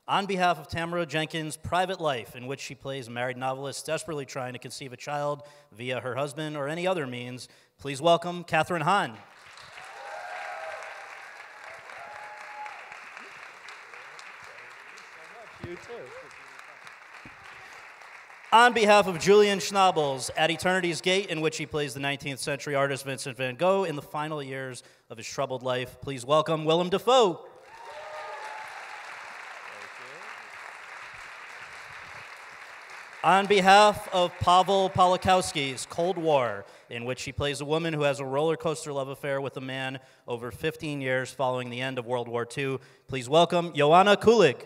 On behalf of Tamara Jenkins' Private Life, in which she plays a married novelist desperately trying to conceive a child via her husband or any other means, please welcome Kathryn Hahn. You too. On behalf of Julian Schnabels, at Eternity's Gate, in which he plays the 19th century artist Vincent van Gogh in the final years of his troubled life, please welcome Willem Dafoe. On behalf of Pavel Polakowski's Cold War, in which he plays a woman who has a roller coaster love affair with a man over 15 years following the end of World War II, please welcome Joanna Kulig.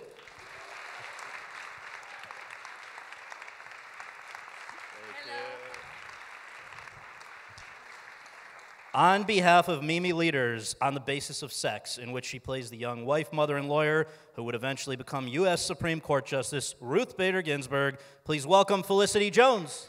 On behalf of Mimi Leaders, On the Basis of Sex, in which she plays the young wife, mother, and lawyer who would eventually become U.S. Supreme Court Justice Ruth Bader Ginsburg, please welcome Felicity Jones.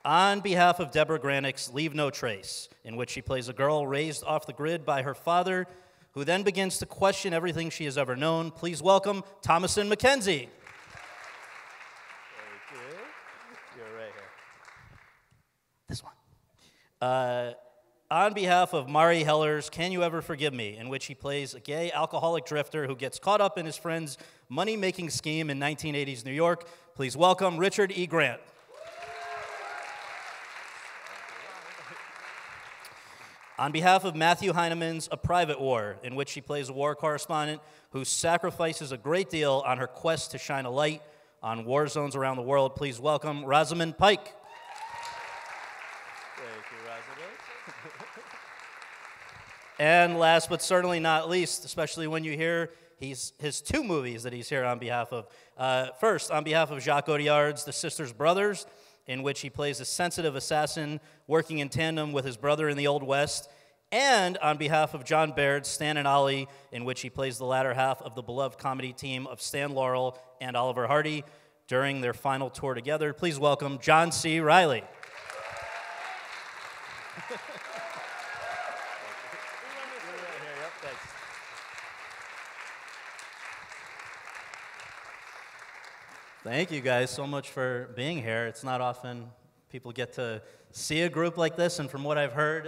On behalf of Deborah Granick's Leave No Trace, in which she plays a girl raised off the grid by her father, who then begins to question everything she has ever known, please welcome Thomasin McKenzie. This one. On behalf of Mari Heller's Can You Ever Forgive Me, in which he plays a gay alcoholic drifter who gets caught up in his friend's money-making scheme in 1980s New York, please welcome Richard E. Grant. On behalf of Matthew Heinemann's A Private War, in which he plays a war correspondent who sacrifices a great deal on her quest to shine a light on war zones around the world, please welcome Rosamund Pike. And last but certainly not least, especially when you hear his two movies that he's here on behalf of. First, on behalf of Jacques Audiard's The Sisters Brothers, in which he plays a sensitive assassin working in tandem with his brother in the Old West, and on behalf of John Baird's Stan and Ollie, in which he plays the latter half of the beloved comedy team of Stan Laurel and Oliver Hardy during their final tour together. Please welcome John C. Reilly. Thank you guys so much for being here. It's not often people get to see a group like this, and from what I've heard,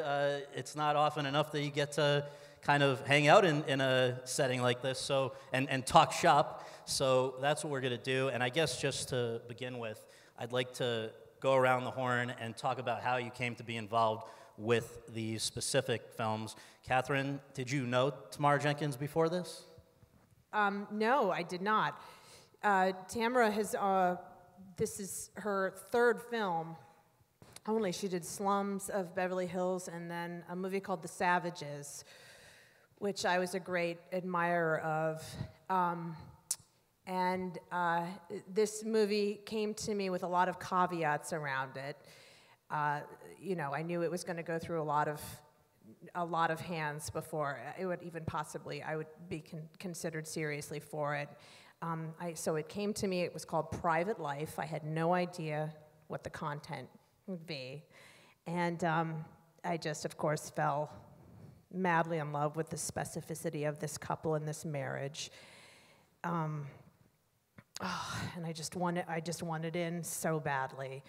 it's not often enough that you get to kind of hang out in a setting like this, so and talk shop. So that's what we're going to do. And I guess just to begin with, I'd like to go around the horn and talk about how you came to be involved with these specific films. Kathryn, did you know Tamara Jenkins before this? No, I did not. Tamara has, this is her third film. Only she did Slums of Beverly Hills and then a movie called The Savages, which I was a great admirer of. This movie came to me with a lot of caveats around it. You know, I knew it was going to go through a lot of hands before it would even possibly, I would be considered seriously for it. So it came to me, it was called Private Life. I had no idea what the content would be. And I just, of course, fell madly in love with the specificity of this couple and this marriage. And I just wanted in so badly.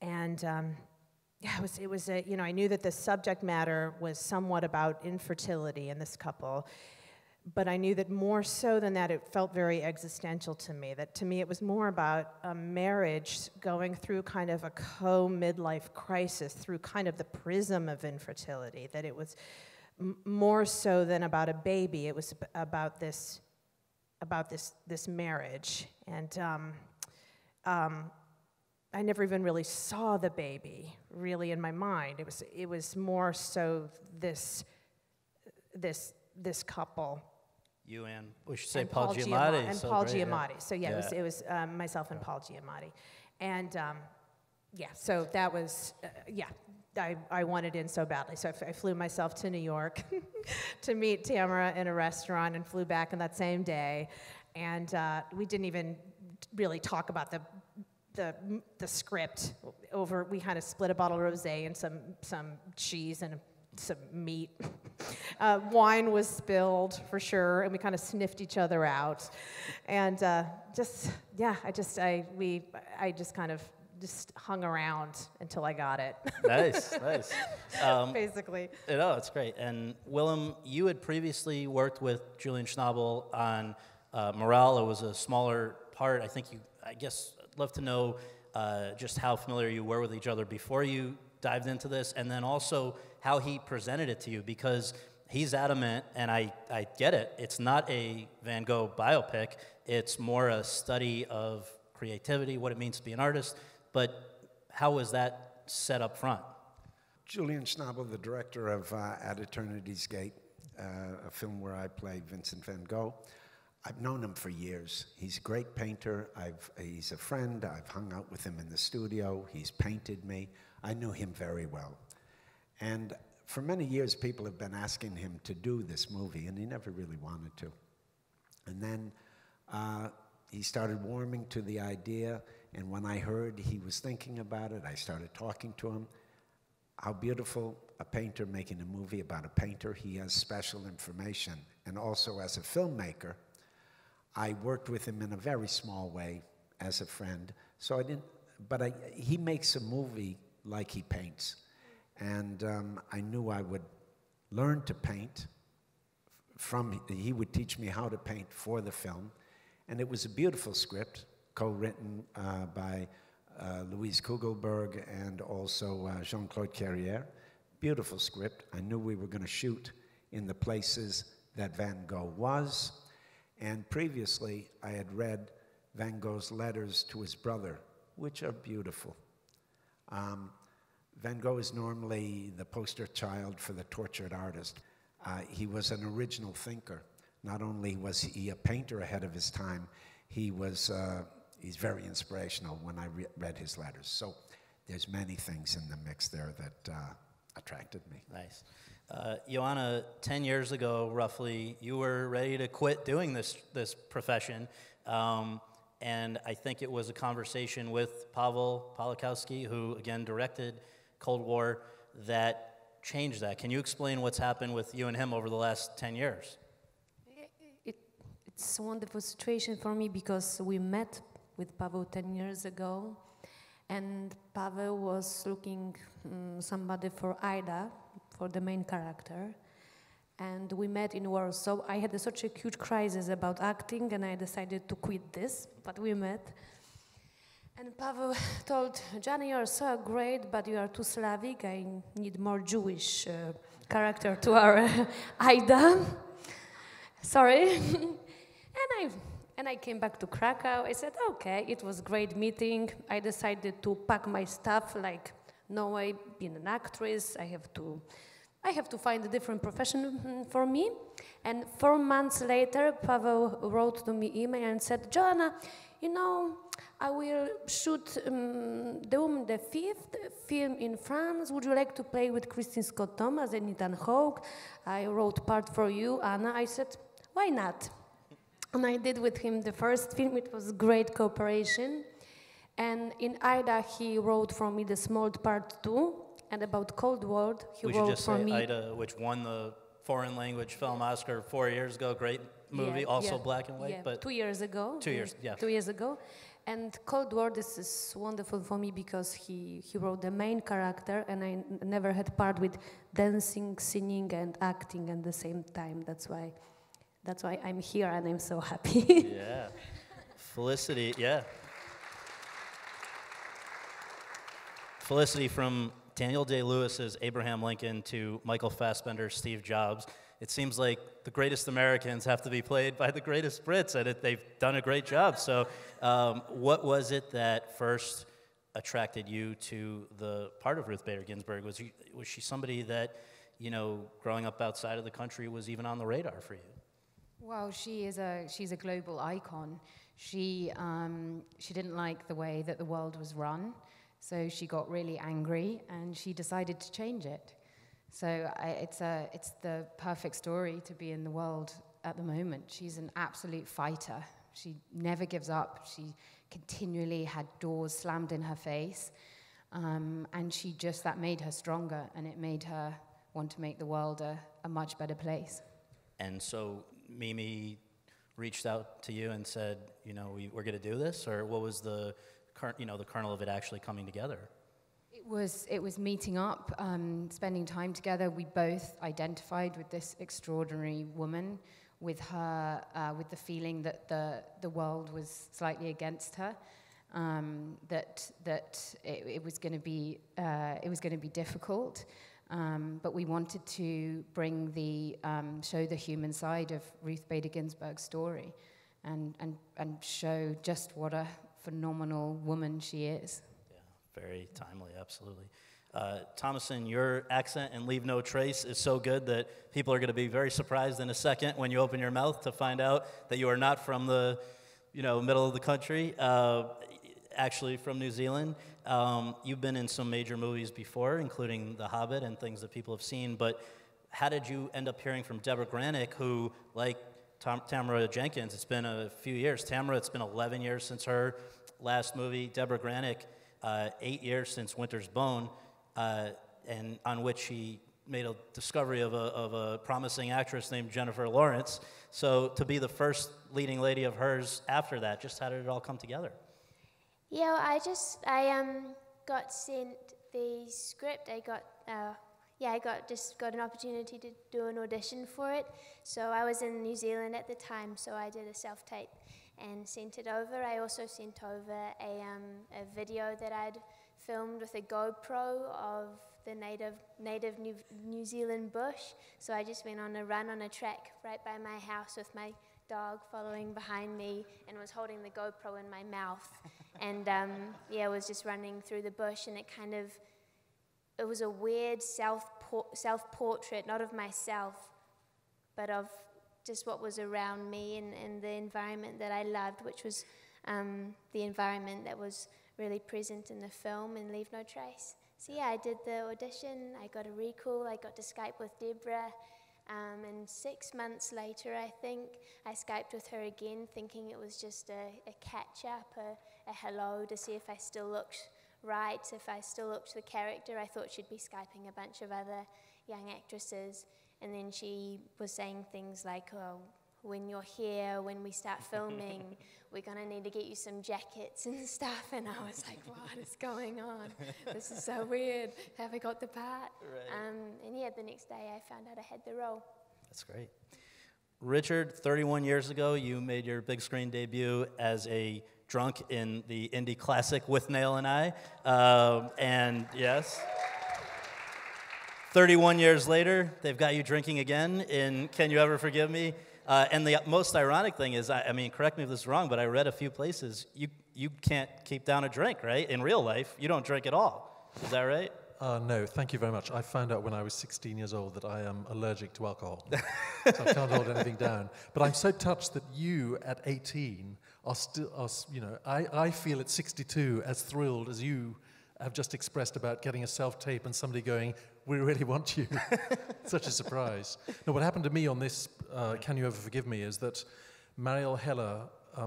And yeah, it was you know, I knew that the subject matter was somewhat about infertility in this couple. But I knew that more so than that, it felt very existential to me. That to me, it was more about a marriage going through kind of a co-midlife crisis through kind of the prism of infertility. That it was more so than about a baby. It was about this marriage. And I never even really saw the baby really in my mind. It was more so this couple. You and, we should say Paul Giamatti. And so Paul great, Giamatti. Yeah. So yeah, it was myself and Paul Giamatti. And yeah, so that was, yeah, I wanted in so badly. So I flew myself to New York to meet Tamara in a restaurant and flew back on that same day. And we didn't even really talk about the the script over. We kind of split a bottle of rosé and some cheese and some meat. Wine was spilled for sure, and we kind of sniffed each other out, and I just kind of just hung around until I got it. Nice, nice. Basically. It's great. And Willem, you had previously worked with Julian Schnabel on Morale. It was a smaller part. I guess I'd love to know just how familiar you were with each other before you dived into this, and then also how he presented it to you, because he's adamant, and I get it, it's not a Van Gogh biopic, it's more a study of creativity, what it means to be an artist, but how was that set up front? Julian Schnabel, the director of At Eternity's Gate, a film where I played Vincent van Gogh. I've known him for years. He's a great painter. He's a friend. I've hung out with him in the studio. He's painted me. I knew him very well. And for many years, people have been asking him to do this movie, and he never really wanted to. And then he started warming to the idea, and when I heard he was thinking about it, I started talking to him. How beautiful, a painter making a movie about a painter. He has special information. And also as a filmmaker, I worked with him in a very small way as a friend. So he makes a movie like he paints. And I knew I would learn to paint he would teach me how to paint for the film. And it was a beautiful script, co-written by Louise Kugelberg and also Jean-Claude Carrière. Beautiful script. I knew we were going to shoot in the places that Van Gogh was. And previously, I had read Van Gogh's letters to his brother, which are beautiful. Van Gogh is normally the poster child for the tortured artist. He was an original thinker. Not only was he a painter ahead of his time, he's very inspirational when I read his letters. So there's many things in the mix there that attracted me. Nice. Joanna, 10 years ago, roughly, you were ready to quit doing this profession. And I think it was a conversation with Paweł Pawlikowski, who, again, directed Cold War, that changed that. Can you explain what's happened with you and him over the last 10 years? It's a wonderful situation for me because we met with Paweł 10 years ago, and Paweł was looking somebody for Ida, for the main character, and we met in Warsaw. I had such a huge crisis about acting, and I decided to quit this, but we met. And Paweł told, Johnny, you're so great, but you are too Slavic. I need more Jewish character to our Ida. Sorry. And I came back to Krakow. I said, okay, it was a great meeting. I decided to pack my stuff, like, no way, being an actress, I have to find a different profession for me. And 4 months later, Paweł wrote to me email and said, Joanna, you know, I will shoot The Woman the Fifth film in France. Would you like to play with Christine Scott Thomas and Ethan Hawke? I wrote part for you, Anna. I said, why not? And I did with him the first film. It was great cooperation. And in Ida, he wrote for me the small part too. And about Cold War, he wrote for me. We should just say Ida, which won the foreign language film Oscar 4 years ago. Great movie, also black and white. Yeah, but 2 years ago. 2 years, yeah. 2 years ago. And Cold War, this is wonderful for me because he wrote the main character, and I never had part with dancing, singing, and acting at the same time. That's why I'm here, and I'm so happy. Yeah. Felicity, yeah. Felicity, from Daniel Day-Lewis's Abraham Lincoln to Michael Fassbender's Steve Jobs, it seems like the greatest Americans have to be played by the greatest Brits, and they've done a great job. So what was it that first attracted you to the part of Ruth Bader Ginsburg? Was she somebody that, you know, growing up outside of the country was even on the radar for you? Well, she's a global icon. She didn't like the way that the world was run, so she got really angry and she decided to change it. So it's the perfect story to be in the world at the moment. She's an absolute fighter. She never gives up. She continually had doors slammed in her face. And that made her stronger, and it made her want to make the world a much better place. And so Mimi reached out to you and said, we're going to do this? Or what was the kernel of it actually coming together? It was meeting up, spending time together. We both identified with this extraordinary woman, with her, with the feeling that the world was slightly against her, that it was going to be difficult, but we wanted to bring show the human side of Ruth Bader Ginsburg's story, and show just what a phenomenal woman she is. Very timely, absolutely. Thomasin, your accent in Leave No Trace is so good that people are going to be very surprised in a second when you open your mouth to find out that you are not from the, middle of the country, actually from New Zealand. You've been in some major movies before, including The Hobbit and things that people have seen, but how did you end up hearing from Deborah Granick, who, like Tamara Jenkins, it's been a few years. Tamara, it's been 11 years since her last movie. Deborah Granick, 8 years since Winter's Bone, and on which she made a discovery of a promising actress named Jennifer Lawrence. So to be the first leading lady of hers after that, just how did it all come together? Yeah, I got sent the script. I got an opportunity to do an audition for it. So I was in New Zealand at the time, so I did a self-tape and sent it over. I also sent over a video that I'd filmed with a GoPro of the native New Zealand bush. So I just went on a run on a track right by my house with my dog following behind me and was holding the GoPro in my mouth. And was just running through the bush, and it was a weird self-portrait, not of myself, but of just what was around me and the environment that I loved, which was the environment that was really present in the film and Leave No Trace. So yeah, I did the audition, I got a recall, I got to Skype with Deborah, and 6 months later, I think, I Skyped with her again, thinking it was just a catch-up, a hello, to see if I still looked right, if I still looked the character. I thought she'd be Skyping a bunch of other young actresses. And then she was saying things like, oh, when you're here, when we start filming, we're going to need to get you some jackets and stuff. And I was like, what is going on? This is so weird. Have I got the part? Right. The next day I found out I had the role. That's great. Richard, 31 years ago, you made your big screen debut as a drunk in the indie classic With Nail and I. And yes, 31 years later, they've got you drinking again in Can You Ever Forgive Me? And the most ironic thing is, I mean, correct me if this is wrong, but I read a few places, you can't keep down a drink, right? In real life, you don't drink at all. Is that right? No, thank you very much. I found out when I was 16 years old that I am allergic to alcohol, so I can't hold anything down. But I'm so touched that you, at 18, are still, I feel at 62 as thrilled as you have just expressed about getting a self-tape and somebody going, we really want you. Such a surprise. No, what happened to me on this, Can You Ever Forgive Me, is that Marielle Heller,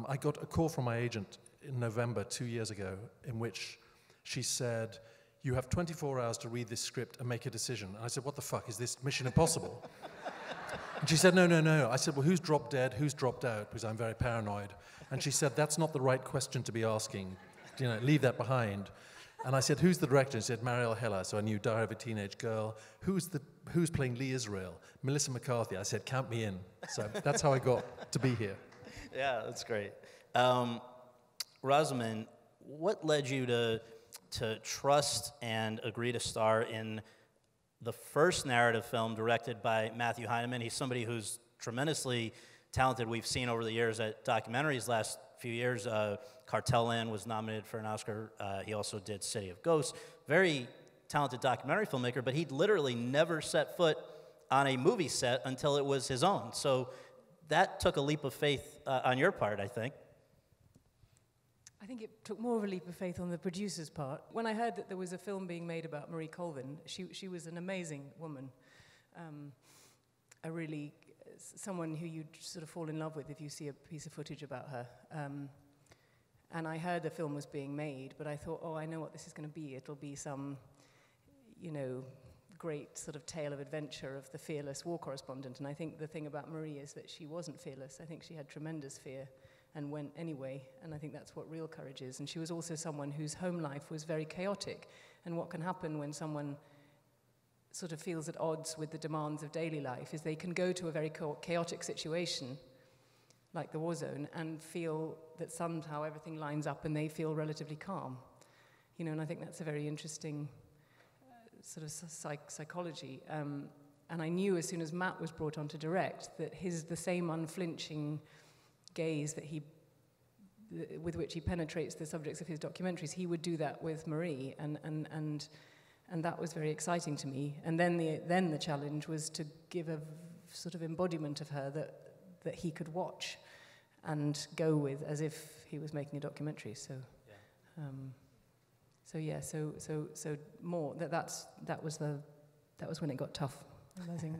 I got a call from my agent in November 2 years ago in which she said, you have 24 hours to read this script and make a decision. And I said, what the fuck, is this Mission Impossible? And she said, no. I said, well, who's dropped dead, who's dropped out? Because I'm very paranoid. And she said, that's not the right question to be asking. Leave that behind. And I said, who's the director? And she said, Marielle Heller. So I knew Diary of a Teenage Girl. Who's playing Lee Israel? Melissa McCarthy. I said, count me in. So that's how I got to be here. Yeah, that's great. Rosamund, what led you to trust and agree to star in the first narrative film directed by Matthew Heineman? He's somebody who's tremendously talented. We've seen over the years at documentaries last few years. Cartel Land was nominated for an Oscar. He also did City of Ghosts. Very talented documentary filmmaker, but he'd literally never set foot on a movie set until it was his own. So that took a leap of faith on your part, I think. I think it took more of a leap of faith on the producer's part. When I heard that there was a film being made about Marie Colvin, she was an amazing woman. Someone who you'd sort of fall in love with if you see a piece of footage about her. And I heard the film was being made, but I thought, oh, I know what this is going to be. It'll be some, you know, great sort of tale of adventure of the fearless war correspondent. And I think the thing about Marie is that she wasn't fearless. I think she had tremendous fear and went anyway. And I think that's what real courage is. And she was also someone whose home life was very chaotic. And what can happen when someone sort of feels at odds with the demands of daily life is they can go to a very chaotic situation like the war zone, and feel that somehow everything lines up and they feel relatively calm. You know, and I think that's a very interesting sort of psychology. And I knew as soon as Matt was brought on to direct that the same unflinching gaze that with which he penetrates the subjects of his documentaries, he would do that with Marie, and that was very exciting to me. And then the challenge was to give a sort of embodiment of her that he could watch and go with as if he was making a documentary. So, that was when it got tough, realizing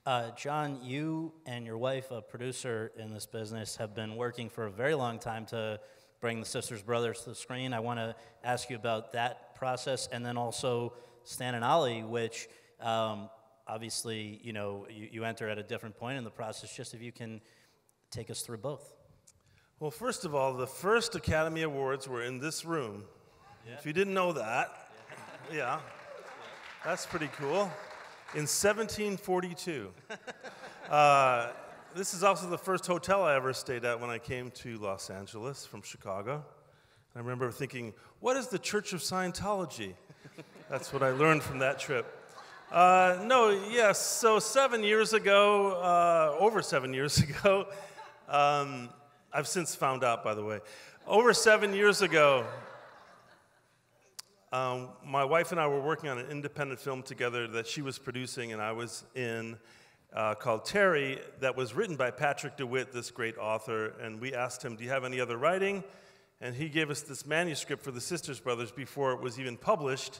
that. John, you and your wife, a producer in this business, have been working for a very long time to bring the Sisters Brothers to the screen. I want to ask you about that process, and then also Stan and Ollie, which obviously, you know, you enter at a different point in the process. Just if you can take us through both. Well, first of all, the first Academy Awards were in this room. Yeah. If you didn't know that, yeah, that's pretty cool. In 1742. This is also the first hotel I ever stayed at when I came to Los Angeles from Chicago. I remember thinking, what is the Church of Scientology? That's what I learned from that trip. So 7 years ago, over 7 years ago, I've since found out, by the way, over 7 years ago, my wife and I were working on an independent film together that she was producing and I was in, called Terry, that was written by Patrick DeWitt, this great author, and we asked him, do you have any other writing? And he gave us this manuscript for the Sisters Brothers before it was even published.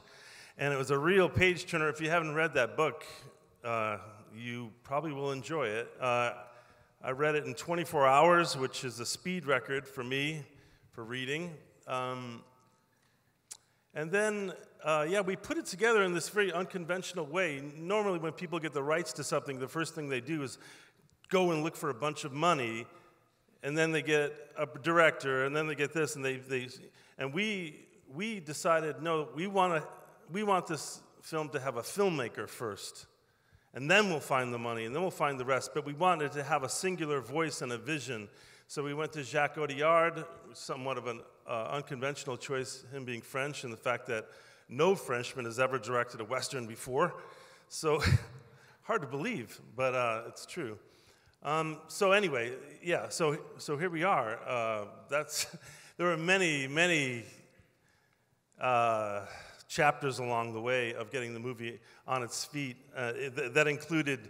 And it was a real page-turner. If you haven't read that book, you probably will enjoy it. I read it in 24 hours, which is a speed record for me for reading. And then, we put it together in this very unconventional way. Normally, when people get the rights to something, the first thing they do is go and look for a bunch of money, and then they get a director, and then they get this, and we decided, no, we want this film to have a filmmaker first, and then we'll find the money, and then we'll find the rest. But we wanted to have a singular voice and a vision. So we went to Jacques Audiard, somewhat of an unconventional choice, him being French, and the fact that no Frenchman has ever directed a Western before. So hard to believe, but it's true. So anyway, yeah, so here we are. There are many chapters along the way of getting the movie on its feet. That included,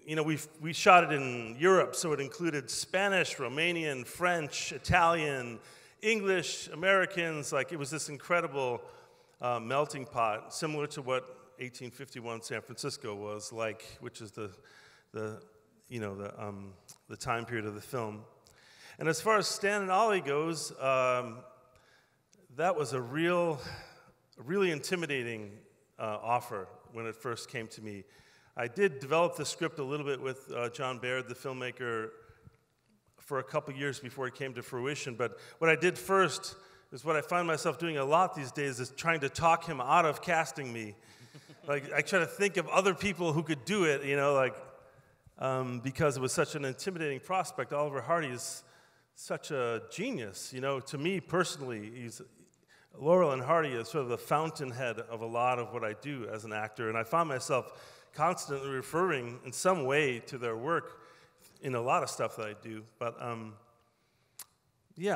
you know, we shot it in Europe, so it included Spanish, Romanian, French, Italian, English, Americans. Like, it was this incredible melting pot, similar to what 1851 San Francisco was like, which is the time period of the film. And as far as Stan and Ollie goes, that was a really intimidating offer when it first came to me. I did develop the script a little bit with John Baird, the filmmaker, for a couple years before it came to fruition. But what I did first is what I find myself doing a lot these days, is trying to talk him out of casting me. Like, I try to think of other people who could do it, you know, like, because it was such an intimidating prospect. Oliver Hardy is such a genius, you know. To me personally, Laurel and Hardy is sort of the fountainhead of a lot of what I do as an actor, and I found myself constantly referring in some way to their work in a lot of stuff that I do. But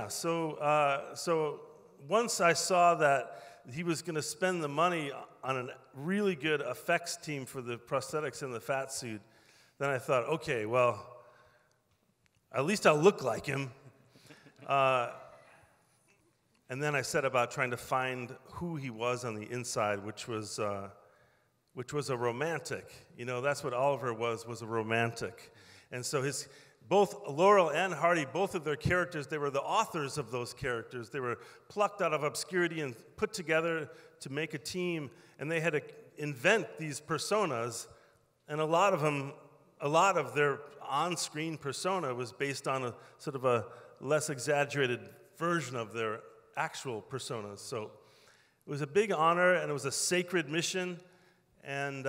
so once I saw that he was going to spend the money on a really good effects team for the prosthetics and the fat suit, then I thought, okay, well, at least I'll look like him. And then I set about trying to find who he was on the inside, which was a romantic. You know, that's what Oliver was a romantic. And so both Laurel and Hardy, both of their characters, they were the authors of those characters. They were plucked out of obscurity and put together to make a team, and they had to invent these personas, and a lot of their on-screen persona was based on a sort of a less exaggerated version of their actual personas. So it was a big honor, and it was a sacred mission, and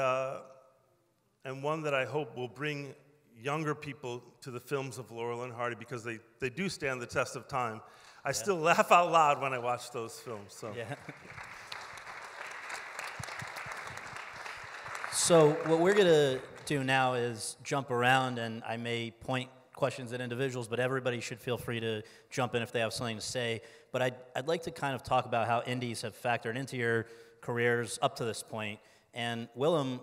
one that I hope will bring younger people to the films of Laurel and Hardy, because they do stand the test of time. I still laugh out loud when I watch those films. So. Yeah. So what we're going to do now is jump around, and I may point questions at individuals, but everybody should feel free to jump in if they have something to say. But I'd like to kind of talk about how indies have factored into your careers up to this point. And Willem,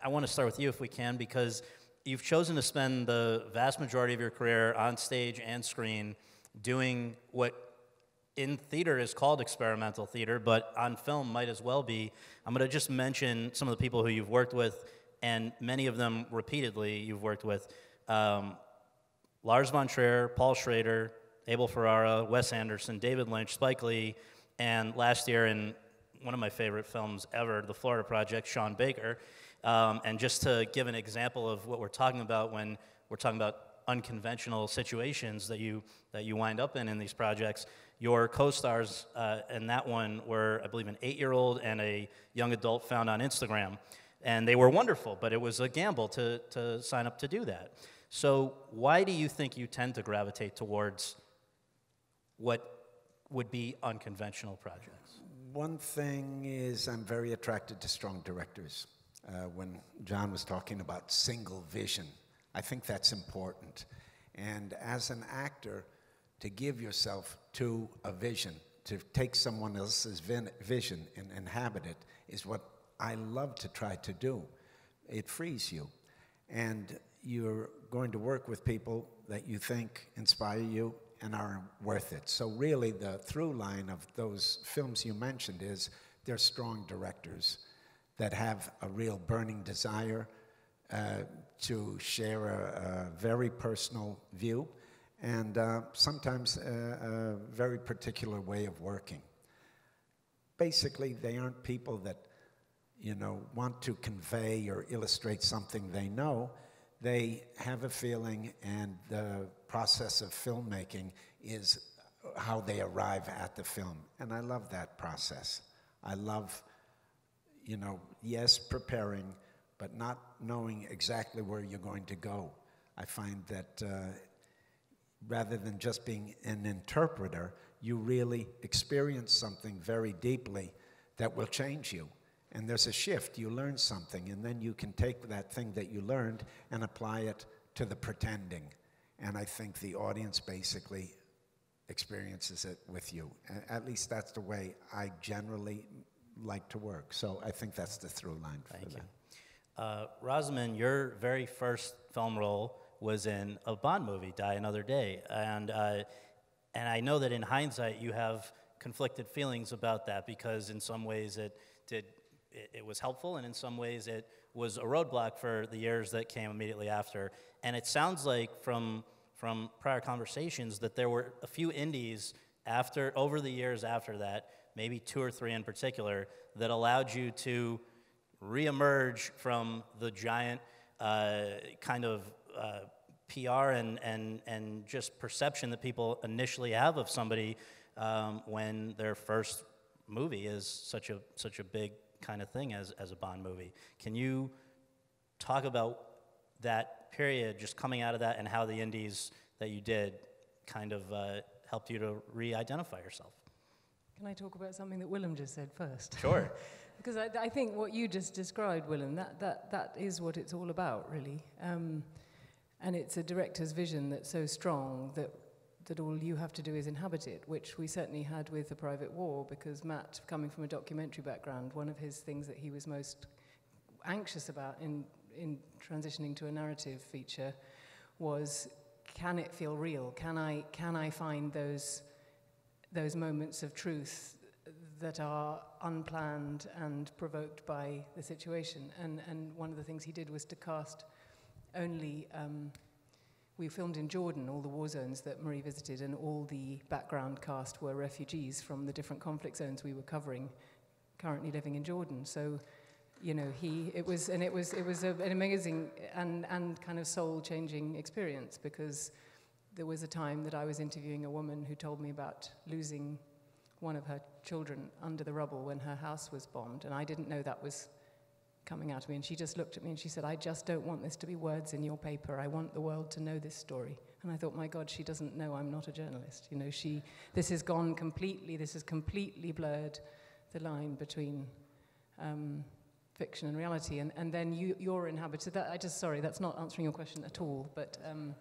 I want to start with you if we can, because you've chosen to spend the vast majority of your career on stage and screen doing what in theater is called experimental theater, but on film might as well be. I'm going to just mention some of the people who you've worked with, and many of them repeatedly you've worked with. Lars von Trier, Paul Schrader, Abel Ferrara, Wes Anderson, David Lynch, Spike Lee, and last year in one of my favorite films ever, The Florida Project, Sean Baker. And just to give an example of what we're talking about when we're talking about unconventional situations that you wind up in these projects, your co-stars in that one were, I believe, an 8-year-old and a young adult found on Instagram. And they were wonderful, but it was a gamble to sign up to do that. So why do you think you tend to gravitate towards what would be unconventional projects? One thing is I'm very attracted to strong directors. When John was talking about single vision, I think that's important. And as an actor, to give yourself to a vision, to take someone else's vision and inhabit it, is what I love to try to do. It frees you. And you're going to work with people that you think inspire you and are worth it. So really the through line of those films you mentioned is they're strong directors that have a real burning desire to share a very personal view and sometimes a very particular way of working. Basically, they aren't people that, want to convey or illustrate something they know. They have a feeling, and the process of filmmaking is how they arrive at the film. And I love that process. I love, yes, preparing, but not knowing exactly where you're going to go. I find that rather than just being an interpreter, you really experience something very deeply that will change you. And there's a shift, you learn something, and then you can take that thing that you learned and apply it to the pretending. And I think the audience basically experiences it with you. At least that's the way I generally like to work. So I think that's the through line for Thank them. you. Rosamund, your very first film role was in a Bond movie, Die Another Day. And I know that in hindsight you have conflicted feelings about that, because in some ways it was helpful, and in some ways it was a roadblock for the years that came immediately after. And it sounds like from prior conversations that there were a few indies over the years after that, maybe 2 or 3 in particular, that allowed you to reemerge from the giant kind of PR and just perception that people initially have of somebody when their first movie is such a big kind of thing as a Bond movie. Can you talk about that period, just coming out of that, and how the indies that you did kind of helped you to re-identify yourself? Can I talk about something that Willem just said first? Sure. Because I think what you just described, Willem, that is what it's all about, really. And it's a director's vision that's so strong that all you have to do is inhabit it, which we certainly had with The Private War, because Matt, coming from a documentary background, one of his things that he was most anxious about in transitioning to a narrative feature was, can it feel real? Can I find those moments of truth that are unplanned and provoked by the situation? And one of the things he did was to cast only we filmed in Jordan, all the war zones that Marie visited, and all the background cast were refugees from the different conflict zones we were covering, currently living in Jordan. So, you know, it was an amazing and kind of soul-changing experience, because there was a time that I was interviewing a woman who told me about losing one of her children under the rubble when her house was bombed, and I didn't know that was coming out of me, and she just looked at me and she said, "I just don't want this to be words in your paper. I want the world to know this story." And I thought, my God, she doesn't know I'm not a journalist. You know, this has gone completely, this has completely blurred the line between fiction and reality, and then you're inhabited. Sorry, that's not answering your question at all, but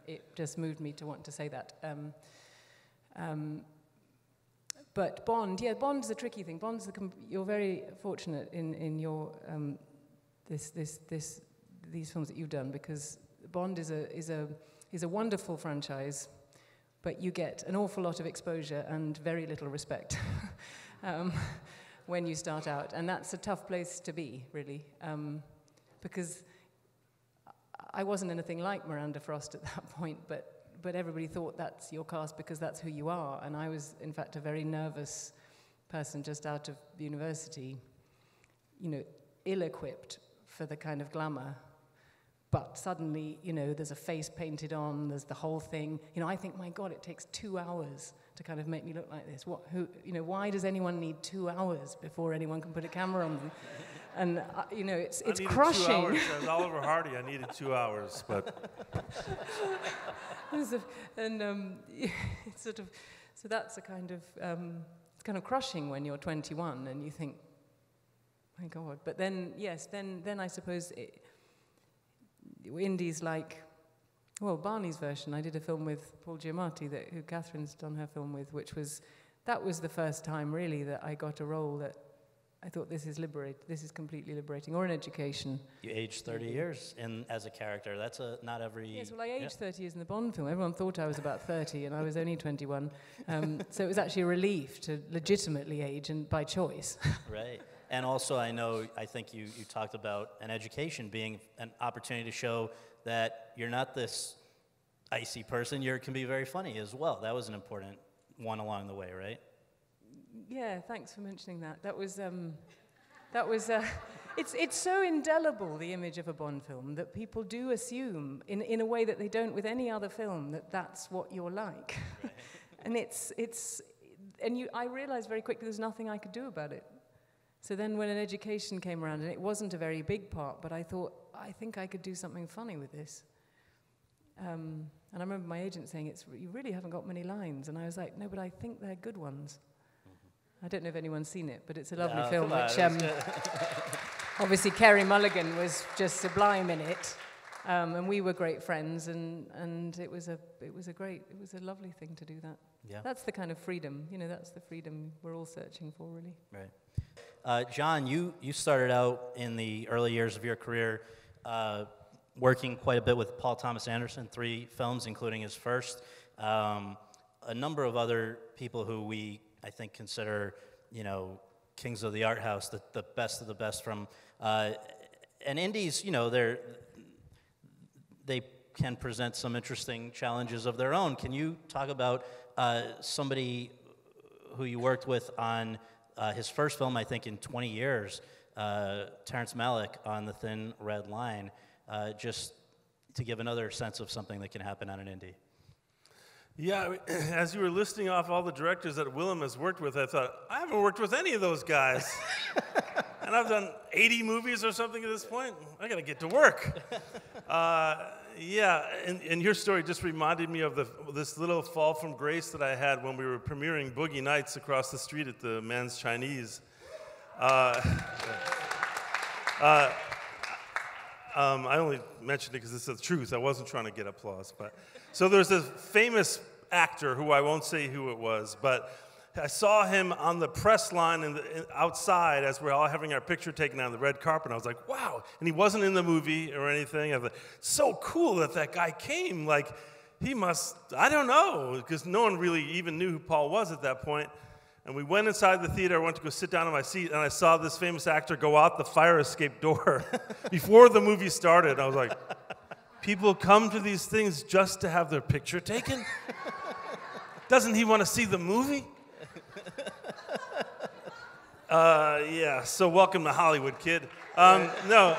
it just moved me to want to say that. But Bond, Bond's a tricky thing. You're very fortunate in your these films that you've done, because Bond is a wonderful franchise, but you get an awful lot of exposure and very little respect when you start out, and that's a tough place to be, really, because I wasn't anything like Miranda Frost at that point, but everybody thought that's your cast because that's who you are, and I was, in fact, a very nervous person just out of university, you know, ill-equipped for the kind of glamour, but suddenly, you know, there's a face painted on, there's the whole thing. You know, I think, my God, it takes 2 hours to kind of make me look like this. Why does anyone need 2 hours before anyone can put a camera on them? And, you know, it's crushing. 2 hours. As Oliver Hardy, I needed 2 hours, but... It's sort of, so that's a kind of, it's kind of crushing when you're 21 and you think, my God. But then, yes, then I suppose indies like, well, Barney's version. I did a film with Paul Giamatti, who Catherine's done her film with, that was the first time really that I got a role that I thought, this is completely liberating, or an education. You aged 30 years as a character. That's not every... Yes, well, I aged 30 years in the Bond film. Everyone thought I was about 30, and I was only 21. So it was actually a relief to legitimately age, and by choice. Right. And also, I think you talked about an education being an opportunity to show that you're not this icy person. You can be very funny as well. That was an important one along the way, right? Yeah, thanks for mentioning that. That was it's so indelible, the image of a Bond film, that people do assume, in a way that they don't with any other film, that that's what you're like. And I realized very quickly there's nothing I could do about it. So then when an education came around, and it wasn't a very big part, but I thought, I think I could do something funny with this. And I remember my agent saying, you really haven't got many lines. And I was like, no, but I think they're good ones. I don't know if anyone's seen it, but it's a lovely film, which obviously Carey Mulligan was just sublime in it. And we were great friends, and it was a lovely thing to do that. Yeah. That's the kind of freedom, that's the freedom we're all searching for, really. Right. John, you started out in the early years of your career working quite a bit with Paul Thomas Anderson, 3 films, including his first. A number of other people who I think consider, kings of the art house, the best of the best from, and indies, they can present some interesting challenges of their own. Can you talk about somebody who you worked with on his first film, I think, in 20 years, Terrence Malick on The Thin Red Line, just to give another sense of something that can happen on an indie? Yeah, as you were listing off all the directors that Willem has worked with, I thought, I haven't worked with any of those guys. And I've done 80 movies or something at this point. I got to get to work. Yeah, and your story just reminded me of this little fall from grace that I had when we were premiering Boogie Nights across the street at the Man's Chinese. I only mentioned it because it's the truth. I wasn't trying to get applause. So there's this famous actor who I won't say who it was, but I saw him on the press line outside as we're all having our picture taken on the red carpet. I was like, wow. And he wasn't in the movie or anything. I was like, so cool that guy came. Like, he must, I don't know, because no one really even knew who Paul was at that point. And we went inside the theater. I went to go sit down in my seat, and I saw this famous actor go out the fire escape door before the movie started. I was like, People come to these things just to have their picture taken? Doesn't he want to see the movie? Yeah, so welcome to Hollywood, kid. No.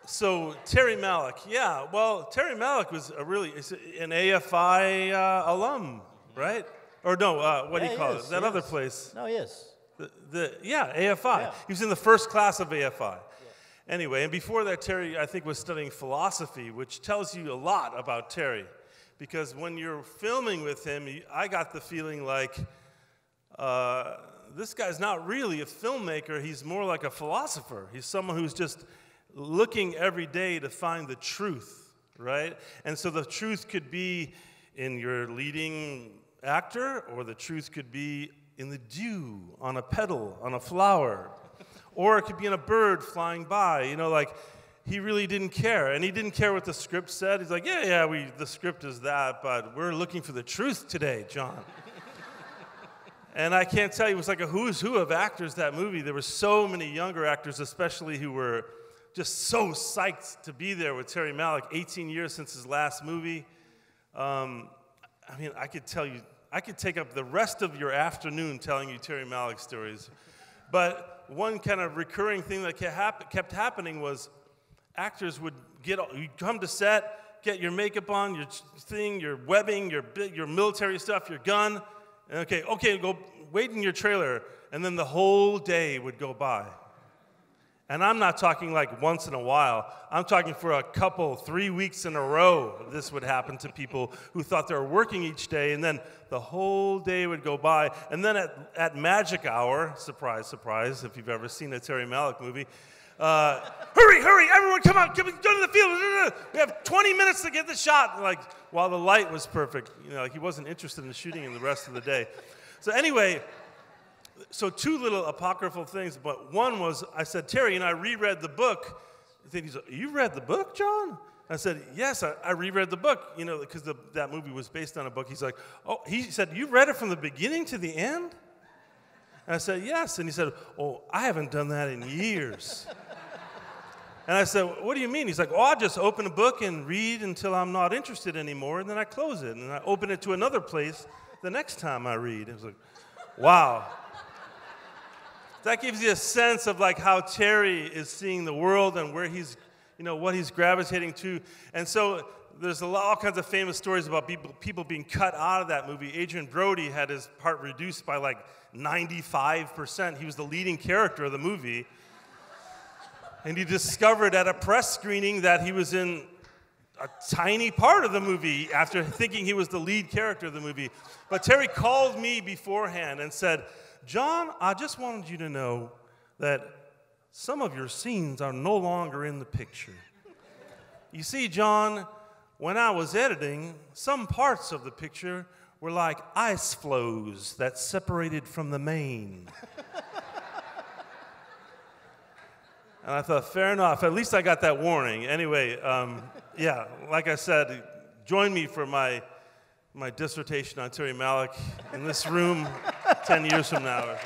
So Terry Malick, yeah. Well, Terry Malick was an AFI alum, right? Or no, what do you call it? That other place. No, he is. AFI. Yeah. He was in the first class of AFI. Yeah. Anyway, and before that, Terry, I think, was studying philosophy, which tells you a lot about Terry. Because when you're filming with him, I got the feeling like this guy's not really a filmmaker. He's more like a philosopher. He's someone who's just looking every day to find the truth, right? And so the truth could be in your leading actor, or the truth could be in the dew on a petal, on a flower. Or it could be in a bird flying by. You know, like, he really didn't care. And he didn't care what the script said. He's like, the script is that, but we're looking for the truth today, John. And I can't tell you, it was like a who's who of actors, that movie. There were so many younger actors, especially, who were just so psyched to be there with Terry Malick. 18 years since his last movie. I mean, I could take up the rest of your afternoon telling you Terry Malick stories. But one kind of recurring thing that kept happening was actors would you'd come to set, get your makeup on, your thing, your webbing, your military stuff, your gun, and okay, go wait in your trailer, and then the whole day would go by. And I'm not talking like once in a while. I'm talking for a couple, 3 weeks in a row. This would happen to people who thought they were working each day, and then the whole day would go by. And then at magic hour, surprise, surprise, if you've ever seen a Terry Malick movie, hurry, everyone come out, go to the field. We have 20 minutes to get the shot. Like, while the light was perfect, like he wasn't interested in shooting in the rest of the day. So anyway, so two little apocryphal things, but one was, I said, Terry, I reread the book. He's like, you read the book, John? I said, yes, I reread the book, because that movie was based on a book. He's like, oh, he said, you read it from the beginning to the end? And I said, yes. And he said, oh, I haven't done that in years. And I said, what do you mean? He's like, oh, I'll just open a book and read until I'm not interested anymore, and then I close it, and I open it to another place the next time I read. It was like, wow. That gives you a sense of like how Terry is seeing the world and where he's, what he's gravitating to. And so there's all kinds of famous stories about people being cut out of that movie. Adrian Brody had his part reduced by like 95%. He was the leading character of the movie. And he discovered at a press screening that he was in a tiny part of the movie after thinking he was the lead character of the movie. But Terry called me beforehand and said, John, I just wanted you to know that some of your scenes are no longer in the picture. You see, John, when I was editing, some parts of the picture were like ice flows that separated from the main. And I thought, fair enough. At least I got that warning. Anyway, like I said, join me for my dissertation on Terry Malick in this room 10 years from now.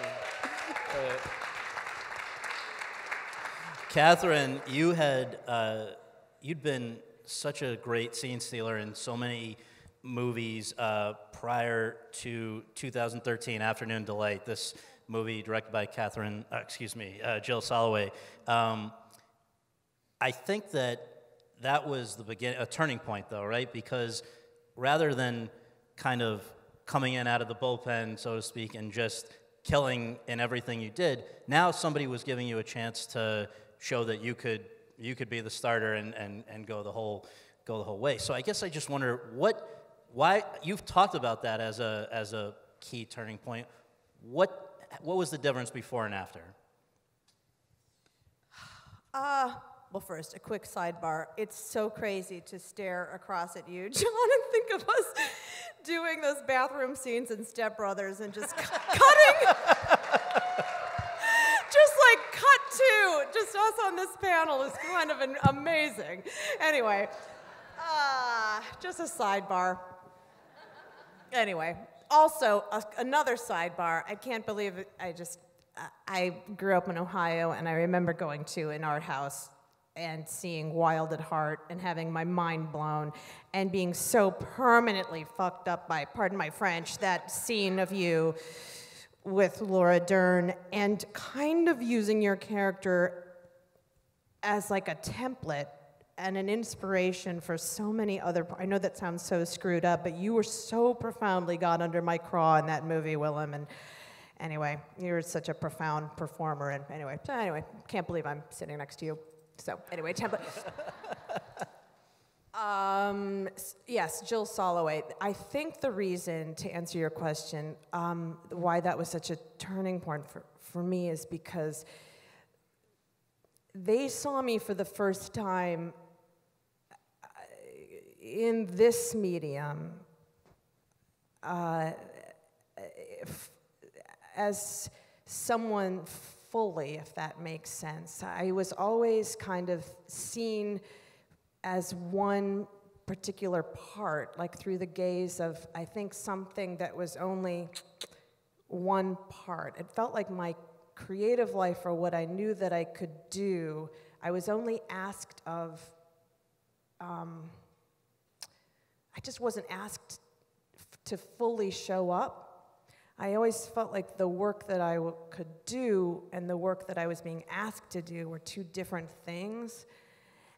Catherine, you'd been such a great scene stealer in so many movies prior to 2013, Afternoon Delight, this movie directed by Jill Soloway. I think that was a turning point, though, right? Because rather than kind of coming in out of the bullpen, so to speak, and just killing in everything you did, now somebody was giving you a chance to show that you could be the starter and go the whole way. So I guess I just wonder why you've talked about that as a key turning point. What was the difference before and after? Well, first, a quick sidebar. It's so crazy to stare across at you, John, and think of us doing those bathroom scenes in Step Brothers and just cutting. Just like cut to, just us on this panel is kind of amazing. Anyway, just a sidebar. Anyway, also another sidebar. I can't believe it. I grew up in Ohio, and I remember going to an art house and seeing Wild at Heart and having my mind blown and being so permanently fucked up by, pardon my French, that scene of you with Laura Dern, and kind of using your character as like a template and an inspiration for so many other, I know that sounds so screwed up, but you were so profoundly got under my craw in that movie, Willem, and anyway, you're such a profound performer, and anyway, can't believe I'm sitting next to you. So anyway, template. Yes, Jill Soloway. I think the reason, to answer your question, why that was such a turning point for me is because they saw me for the first time in this medium as someone fully, if that makes sense. I was always kind of seen as one particular part, like through the gaze of, I think, something that was only one part. It felt like my creative life, or what I knew that I could do, I was only asked of, I just wasn't asked to fully show up. I always felt like the work that I could do and the work that I was being asked to do were two different things.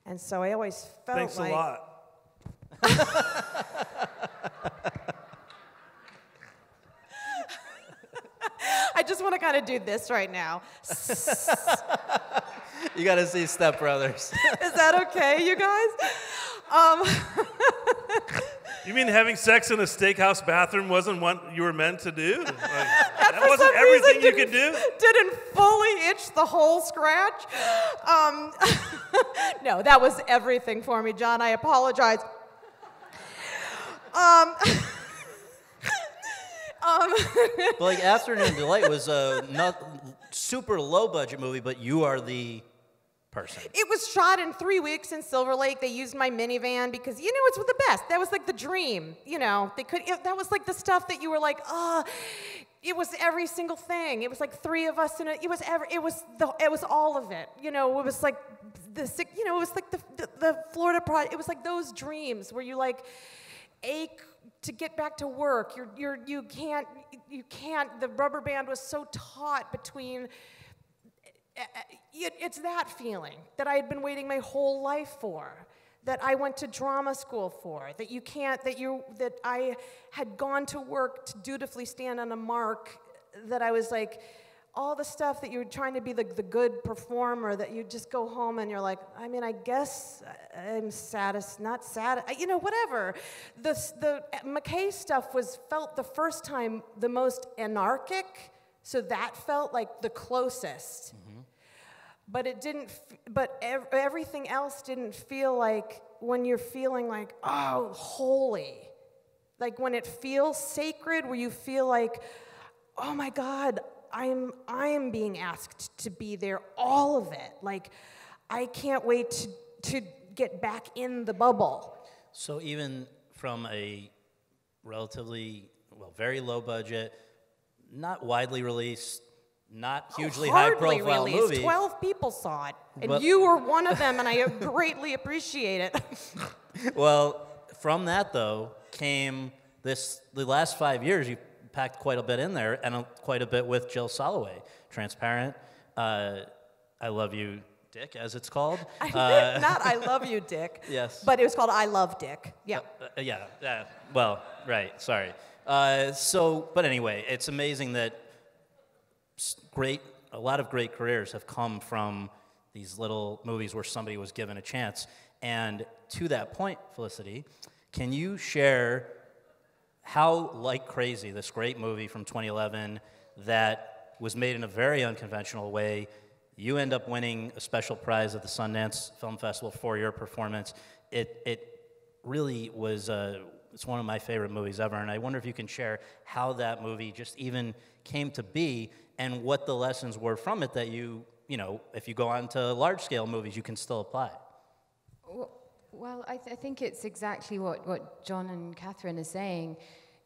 And so I always felt Thanks like... a lot. I just want to kind of do this right now. You got to see Step Brothers. Is that okay, you guys? You mean having sex in a steakhouse bathroom wasn't what you were meant to do? Like, that wasn't everything you could do? Didn't fully itch the whole scratch. No, that was everything for me, John. I apologize. But like Afternoon Delight was a not super low budget movie, but you are the person. It was shot in 3 weeks in Silver Lake. They used my minivan because, you know, it's the best. That was like the dream, you know. That was like the stuff that you were like, it was every single thing. It was like three of us in it. It was all of it. You know, it was like it was like the Florida project. It was like those dreams where you like ache to get back to work. You can't. The rubber band was so taut between. It's that feeling that I had been waiting my whole life for, that I went to drama school for, that I had gone to work to dutifully stand on a mark, that I was like, all the stuff that you're trying to be the good performer, that you just go home and you're like, I mean, I guess I'm not sad, you know, whatever. The McKay stuff felt the first time the most anarchic, so that felt like the closest. Mm-hmm. But it didn't. But everything else didn't feel like when you're feeling like, oh, holy, like when it feels sacred, where you feel like, oh my God, I am being asked to be there, all of it. Like, I can't wait to get back in the bubble. So even from a relatively, very low budget, not widely released, not hugely high-profile movie. 12 people saw it, and you were one of them, and I greatly appreciate it. Well, from that, though, came the last 5 years, you packed quite a bit in there, and quite a bit with Jill Soloway. Transparent, I Love You, Dick, as it's called. Not I Love You, Dick. Yes. But it was called I Love Dick. Yeah. Well, right, sorry. But anyway, it's amazing that a lot of great careers have come from these little movies where somebody was given a chance. And to that point, Felicity, can you share how, like Crazy, this great movie from 2011 that was made in a very unconventional way, you end up winning a special prize at the Sundance Film Festival for your performance. It really was, it's one of my favorite movies ever, and I wonder if you can share how that movie just even came to be and what the lessons were from it that you know, if you go on to large-scale movies, you can still apply. Well, I think it's exactly what John and Catherine are saying.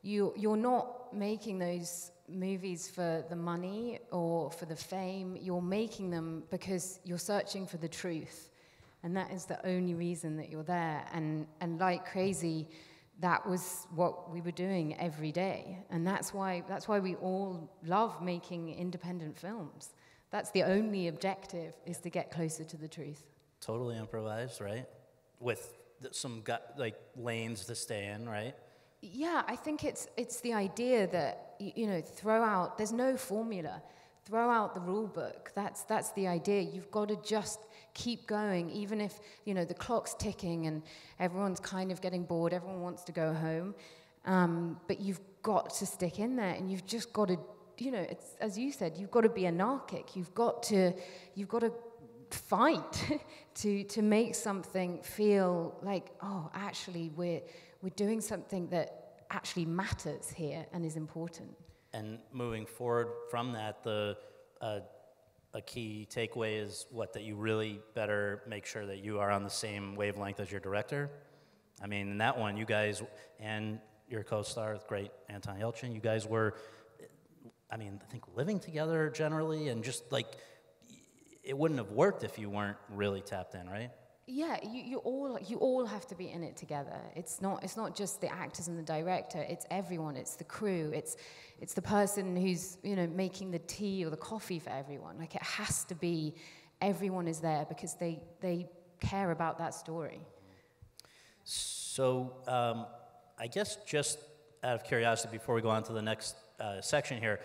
You're not making those movies for the money or for the fame. You're making them because you're searching for the truth. And that is the only reason that you're there. And like crazy, that was what we were doing every day. And that's why we all love making independent films. That's the only objective, is to get closer to the truth. Totally improvised, right? With some lanes to stay in, right? Yeah, I think it's the idea that, you know, there's no formula. Throw out the rule book. That's the idea. You've got to just keep going, even if, you know, the clock's ticking and everyone's kind of getting bored, everyone wants to go home. But you've got to stick in there, and you've just got to, you know, it's, as you said, you've got to be anarchic. You've got to fight to make something feel like, oh, actually we're doing something that actually matters here and is important. And moving forward from that, a key takeaway is that you really better make sure that you are on the same wavelength as your director. I mean, in that one, you guys and your co-star, the great Anton Yelchin, you guys were, I mean, I think living together generally, and just like, it wouldn't have worked if you weren't really tapped in, right? Yeah, you all have to be in it together. It's not just the actors and the director. It's everyone. It's the crew. It's the person who's, you know, making the tea or the coffee for everyone. Like, it has to be, everyone is there because they care about that story. So I guess just out of curiosity, before we go on to the next section here,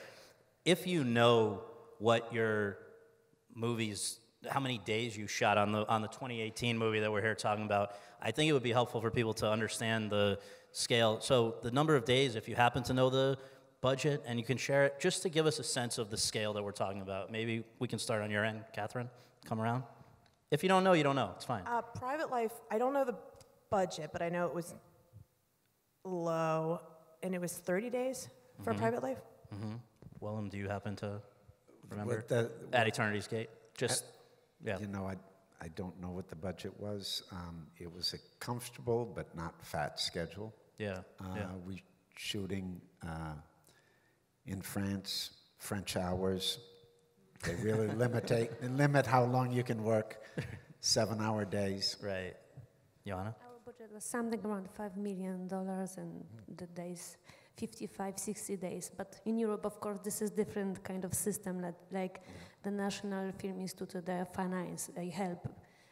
if you know what your movies, how many days you shot on the 2018 movie that we're here talking about, I think it would be helpful for people to understand the scale. So the number of days, if you happen to know the budget and you can share it, just to give us a sense of the scale that we're talking about. Maybe we can start on your end, Catherine. Come around. If you don't know, you don't know. It's fine. Private Life, I don't know the budget, but I know it was low, and it was 30 days for Private Life. Mm-hmm. Willem, do you happen to remember? What At Eternity's Gate? Just, yeah. You know, I don't know what the budget was. It was a comfortable but not fat schedule. Yeah, yeah. We shooting in France, French hours. They really limit how long you can work. 7-hour days. Right. Joanna? Our budget was something around $5 million, and the days 55, 60 days. But in Europe, of course, this is different kind of system. Like the National Film Institute, they finance, they help,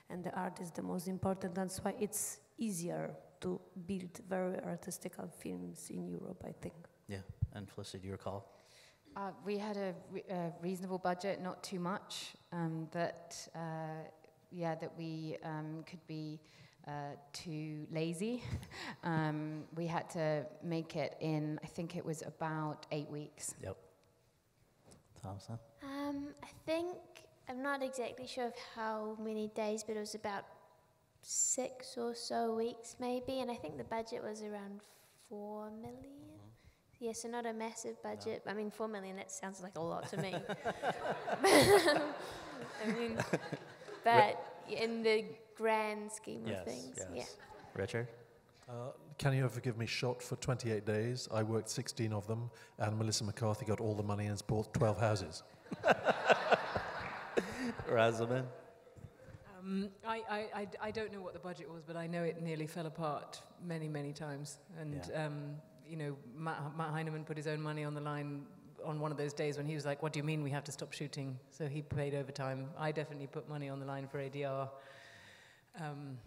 and the art is the most important. That's why it's easier to build very artistical films in Europe, I think. Yeah. And Felicity, do you recall? We had a reasonable budget, not too much, that we could be too lazy. We had to make it in, I think it was about 8 weeks. Yep. Thompson? I think, I'm not exactly sure of how many days, but it was about 6 or so weeks maybe, and I think the budget was around 4 million. Yeah, so not a massive budget. No. I mean, 4 million, that sounds like a lot to me. I mean, but in the grand scheme of things, yeah. Richard? Can you forgive me shot for 28 days? I worked 16 of them, and Melissa McCarthy got all the money and bought 12 houses. Rosamund? I don't know what the budget was, but I know it nearly fell apart many, many times. And, you know, Matt Heineman put his own money on the line on one of those days when he was like, what do you mean we have to stop shooting? So he paid overtime. I definitely put money on the line for ADR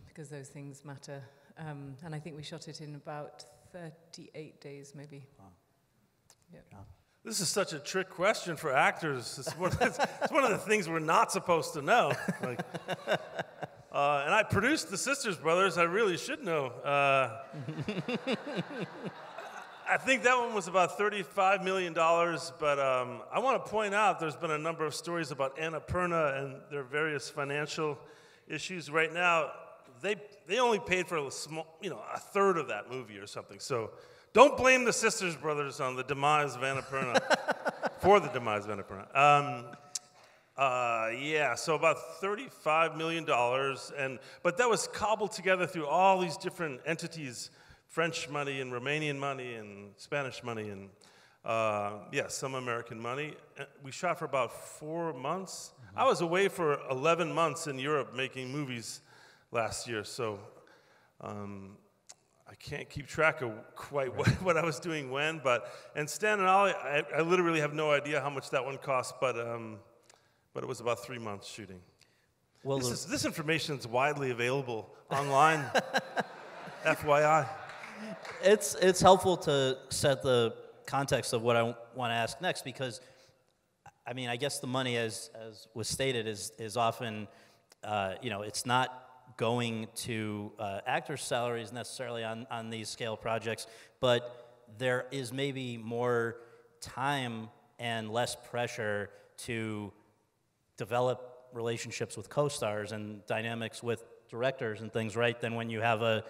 because those things matter. And I think we shot it in about 38 days, maybe. Wow. Yep. Yeah. This is such a trick question for actors. It's one of the things we're not supposed to know. Like, and I produced The Sisters Brothers. I really should know. I think that one was about $35 million, but I want to point out there's been a number of stories about Annapurna and their various financial issues. Right now, they only paid for a third of that movie or something. So don't blame the Sisters Brothers on the demise of Annapurna, for the demise of Annapurna. So about $35 million, but that was cobbled together through all these different entities, French money and Romanian money and Spanish money and, some American money. We shot for about 4 months. Mm-hmm. I was away for 11 months in Europe making movies last year. So I can't keep track of quite what I was doing when. And Stan and Ollie, I literally have no idea how much that one cost, but it was about 3 months shooting. Well, This information is widely available online. FYI. It's helpful to set the context of what I want to ask next, because I mean, I guess the money, as was stated, is often, it's not going to actors' salaries necessarily on these scale projects, but there is maybe more time and less pressure to develop relationships with co-stars and dynamics with directors and things, right, than when you have a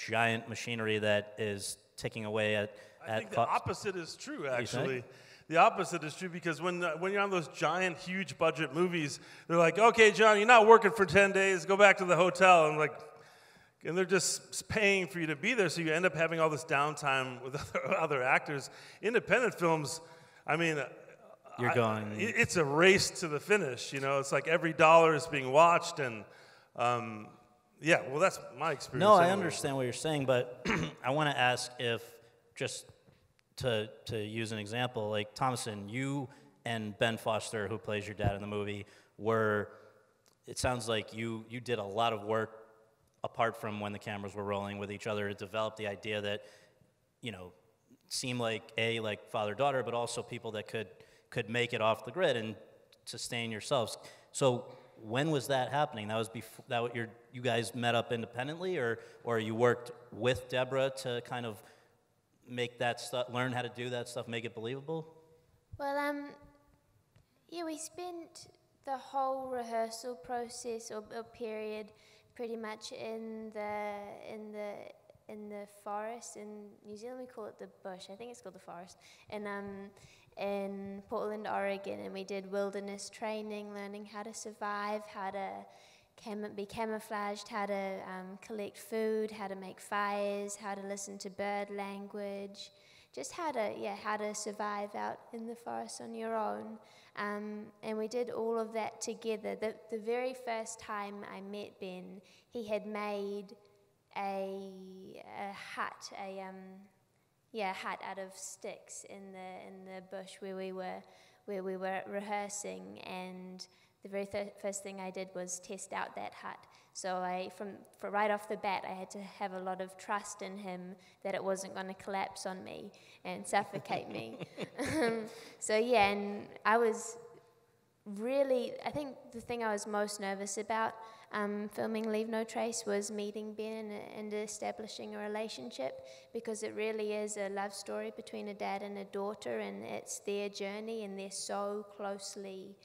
giant machinery that is ticking away at I think the opposite is true, actually. The opposite is true, because when you're on those giant, huge budget movies, they're like, okay, John, you're not working for 10 days, go back to the hotel. And they're just paying for you to be there, so you end up having all this downtime with other actors. Independent films, I mean, it's a race to the finish, It's like every dollar is being watched, and that's my experience. No, anyway. I understand what you're saying, but I want to ask if, just to use an example, like Thomasin, you and Ben Foster, who plays your dad in the movie, it sounds like you did a lot of work apart from when the cameras were rolling with each other to develop the idea that, seemed like father-daughter, but also people that could make it off the grid and sustain yourselves. So when was that happening? That was before you guys met up independently, or you worked with Deborah to kind of make that stuff, learn how to do that stuff, make it believable? Well, we spent the whole rehearsal process or period pretty much in the forest in New Zealand. We call it the bush. I think it's called the forest. In Portland, Oregon, and we did wilderness training, learning how to survive, how to be camouflaged, how to collect food, how to make fires, how to listen to bird language, just how to survive out in the forest on your own. And we did all of that together. The very first time I met Ben, he had made a hut, hut out of sticks in the bush where we were rehearsing, and the very first thing I did was test out that hut. So for right off the bat, I had to have a lot of trust in him that it wasn't going to collapse on me and suffocate me. And I was really, I think the thing I was most nervous about filming Leave No Trace was meeting Ben and establishing a relationship, because it really is a love story between a dad and a daughter, and it's their journey, and they're so closely,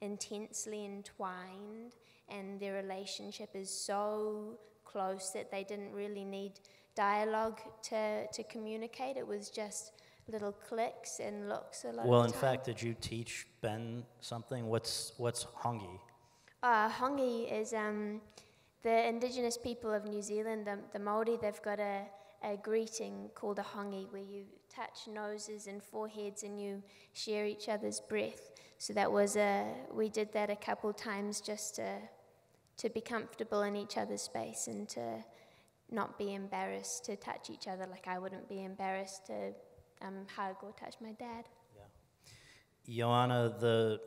intensely entwined, and their relationship is so close that they didn't really need dialogue to communicate. It was just little clicks and looks a lot of the time. Well, in fact, did you teach Ben something? What's hongi? Hongi is the indigenous people of New Zealand, the Māori. They've got a greeting called a hongi, where you touch noses and foreheads and you share each other's breath. So we did that a couple times just to be comfortable in each other's space and to not be embarrassed to touch each other, like I wouldn't be embarrassed to hug or touch my dad. Yeah. Joanna,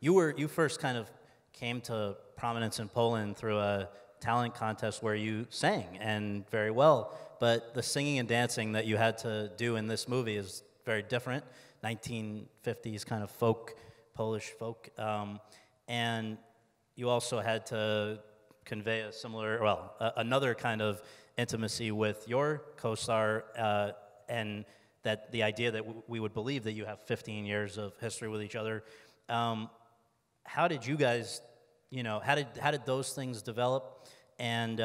you first kind of came to prominence in Poland through a talent contest where you sang, and very well, but the singing and dancing that you had to do in this movie is very different, 1950s kind of Polish folk, and you also had to convey a similar, another kind of intimacy with your co-star, and that the idea that we would believe that you have 15 years of history with each other. How did you guys, how did those things develop, and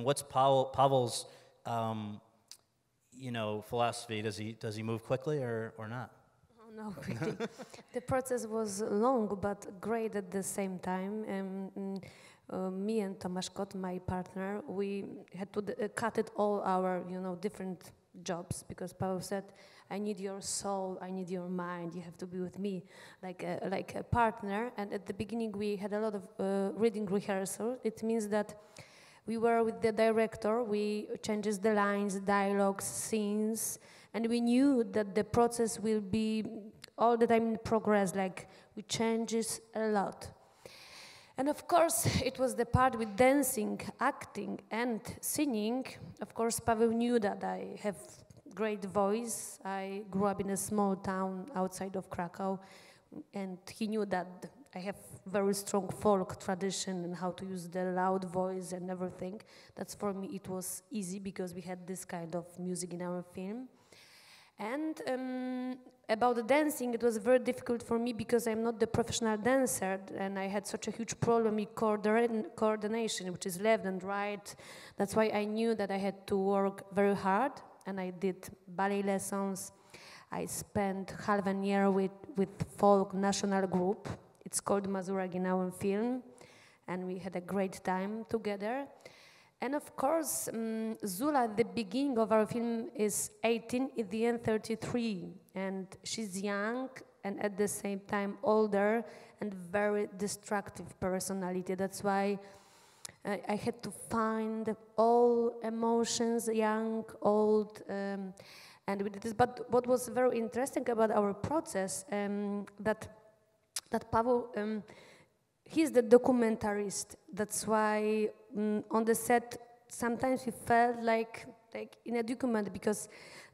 what's Pavel's, philosophy? Does he move quickly or not? Oh, no, really. The process was long but great at the same time. Me and Tomasz Kot, my partner, we had to cut it all our, different jobs, because Pavel said, I need your soul, I need your mind, you have to be with me like a partner. And at the beginning we had a lot of reading rehearsal. It means that we were with the director, we changes the lines, dialogues, scenes, and we knew that the process will be all the time in progress, like we changes a lot. And of course, it was the part with dancing, acting, and singing. Of course, Paweł knew that I have great voice. I grew up in a small town outside of Krakow, and he knew that I have very strong folk tradition and how to use the loud voice and everything. That's for me, it was easy because we had this kind of music in our film. And about the dancing, it was very difficult for me because I'm not the professional dancer, and I had such a huge problem with coordination, which is left and right. That's why I knew that I had to work very hard, and I did ballet lessons. I spent half a year with folk national group. It's called Mazurek in our film, and we had a great time together. And of course, Zula at the beginning of our film is 18, at the end 33, and she's young and at the same time older and very destructive personality. That's why I had to find all emotions, young, old, and with this. But what was very interesting about our process, that Paweł, he's the documentarist. That's why on the set sometimes we felt like in a document, because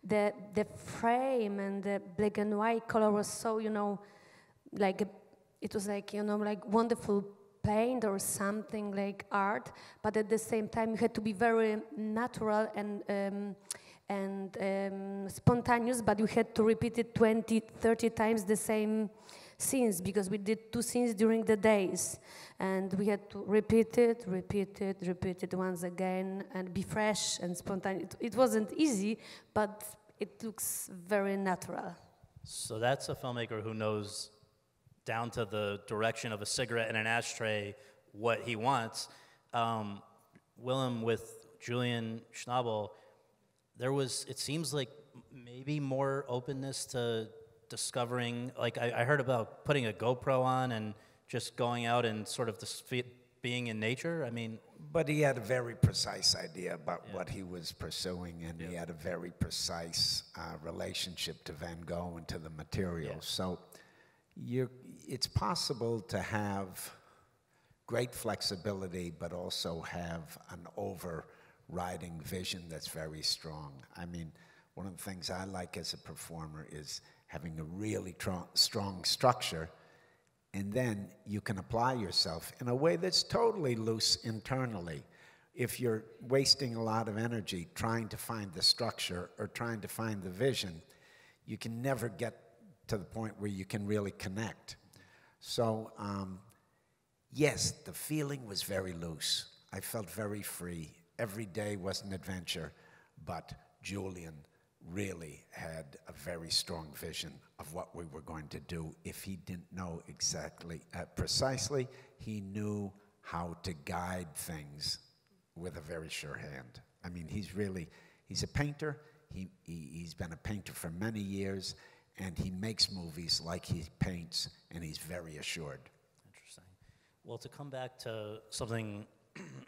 the frame and the black and white color was so, like it was like, like wonderful paint or something like art, but at the same time you had to be very natural and spontaneous, but you had to repeat it 20, 30 times the same scenes, because we did 2 scenes during the days, and we had to repeat it once again, and be fresh and spontaneous. It wasn't easy, but it looks very natural. So that's a filmmaker who knows down to the direction of a cigarette and an ashtray what he wants. Willem, with Julian Schnabel, it seems like maybe more openness to discovering, like I heard about putting a GoPro on and just going out and sort of being in nature. I mean, but he had a very precise idea about what he was pursuing, and he had a very precise relationship to Van Gogh and to the materials. So it's possible to have great flexibility, but also have an overriding vision that's very strong. I mean, one of the things I like as a performer is having a really strong structure, and then you can apply yourself in a way that's totally loose internally. If you're wasting a lot of energy trying to find the structure or trying to find the vision, you can never get to the point where you can really connect. So, yes, the feeling was very loose. I felt very free. Every day was an adventure, but Julian really had a very strong vision of what we were going to do. If he didn't know exactly, precisely, he knew how to guide things with a very sure hand. I mean, he's a painter. He's been a painter for many years, and he makes movies like he paints, and he's very assured. Interesting. Well, to come back to something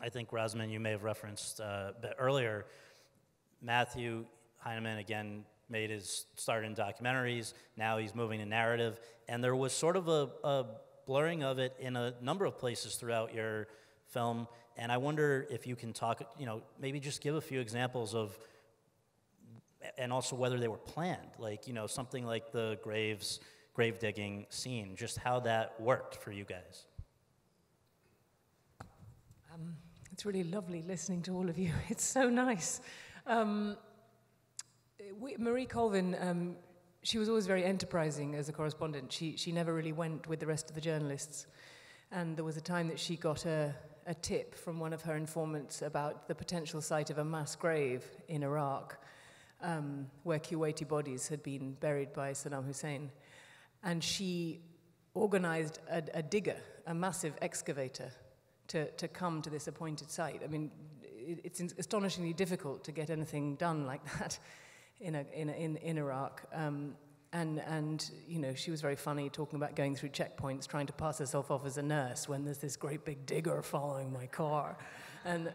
I think, Razman, you may have referenced a bit earlier, Matthew Heineman, again, made his start in documentaries. Now he's moving to narrative. And there was sort of a blurring of it in a number of places throughout your film. And I wonder if you can talk, maybe just give a few examples of, and also whether they were planned, like, something like the grave digging scene, just how that worked for you guys. It's really lovely listening to all of you. It's so nice. Marie Colvin, she was always very enterprising as a correspondent. She never really went with the rest of the journalists. And there was a time that she got a tip from one of her informants about the potential site of a mass grave in Iraq, where Kuwaiti bodies had been buried by Saddam Hussein. And she organized a digger, a massive excavator, to come to this appointed site. I mean, it's astonishingly difficult to get anything done like that in Iraq. And you know, she was very funny talking about going through checkpoints, trying to pass herself off as a nurse when there's this great big digger following my car. And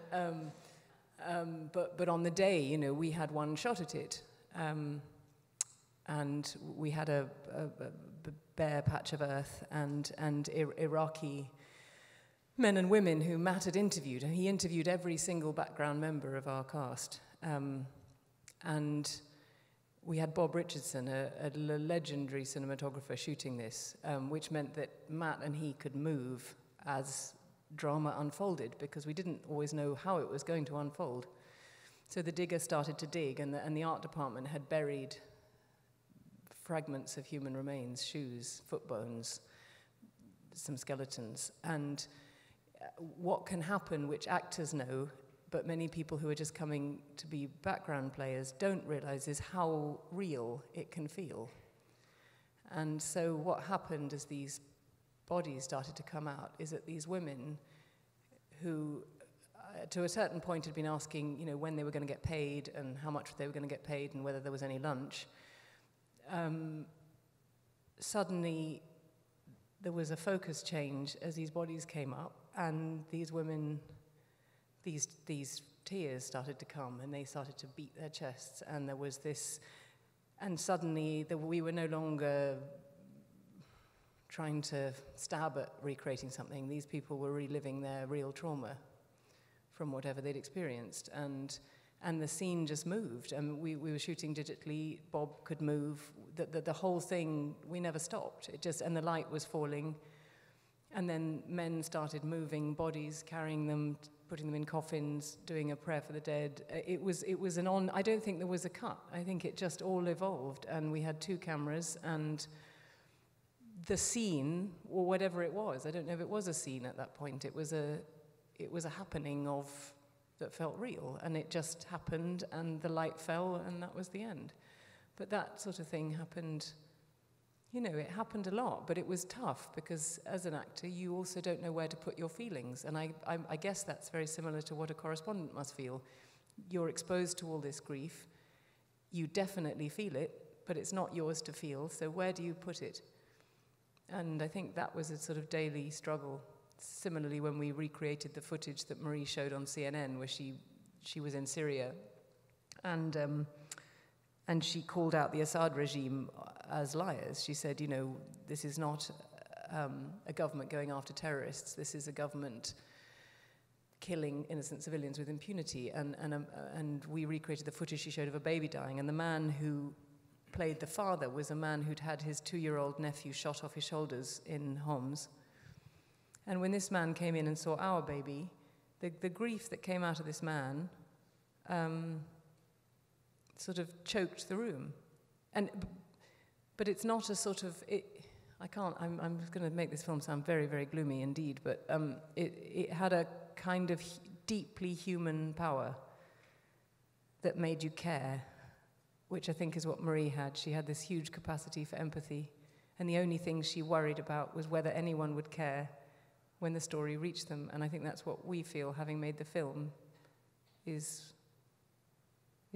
but on the day, you know, we had one shot at it, and we had a bare patch of earth, and Iraqi men and women who Matt had interviewed. And he interviewed every single background member of our cast, and we had Bob Richardson, a legendary cinematographer, shooting this, which meant that Matt and he could move as drama unfolded, because we didn't always know how it was going to unfold. So the digger started to dig, and the art department had buried fragments of human remains, shoes, foot bones, some skeletons. And what can happen, which actors know, but many people who are just coming to be background players don't realize, is how real it can feel. And so what happened as these bodies started to come out is that these women who, to a certain point, had been asking, you know, when they were going to get paid and how much they were going to get paid and whether there was any lunch, suddenly there was a focus change as these bodies came up, and these women, these tears started to come, and they started to beat their chests, and there was this, and suddenly we were no longer trying to stab at recreating something. These people were reliving their real trauma from whatever they'd experienced, and the scene just moved. And we were shooting digitally. Bob could move. The whole thing, we never stopped. It just, and the light was falling, and then men started moving bodies, carrying them, putting them in coffins, doing a prayer for the dead. It was I don't think there was a cut. I think it just all evolved, and we had 2 cameras, and the scene, or whatever it was, I don't know if it was a scene at that point. It was a happening that felt real, and it just happened, and the light fell, and that was the end. But that sort of thing happened. You know, it happened a lot, but it was tough, because as an actor, you also don't know where to put your feelings. And I guess that's very similar to what a correspondent must feel. You're exposed to all this grief. You definitely feel it, but it's not yours to feel, so where do you put it? And I think that was a sort of daily struggle. Similarly, when we recreated the footage that Marie showed on CNN, where she was in Syria, and she called out the Assad regime as liars. She said, you know, this is not a government going after terrorists. This is a government killing innocent civilians with impunity. And we recreated the footage she showed of a baby dying. And the man who played the father was a man who'd had his 2-year-old nephew shot off his shoulders in Homs. And when this man came in and saw our baby, the grief that came out of this man sort of choked the room. But it's not a sort of, I'm going to make this film sound very, very gloomy indeed, but it had a kind of deeply human power that made you care, which I think is what Marie had. She had this huge capacity for empathy, and the only thing she worried about was whether anyone would care when the story reached them. And I think that's what we feel, having made the film, is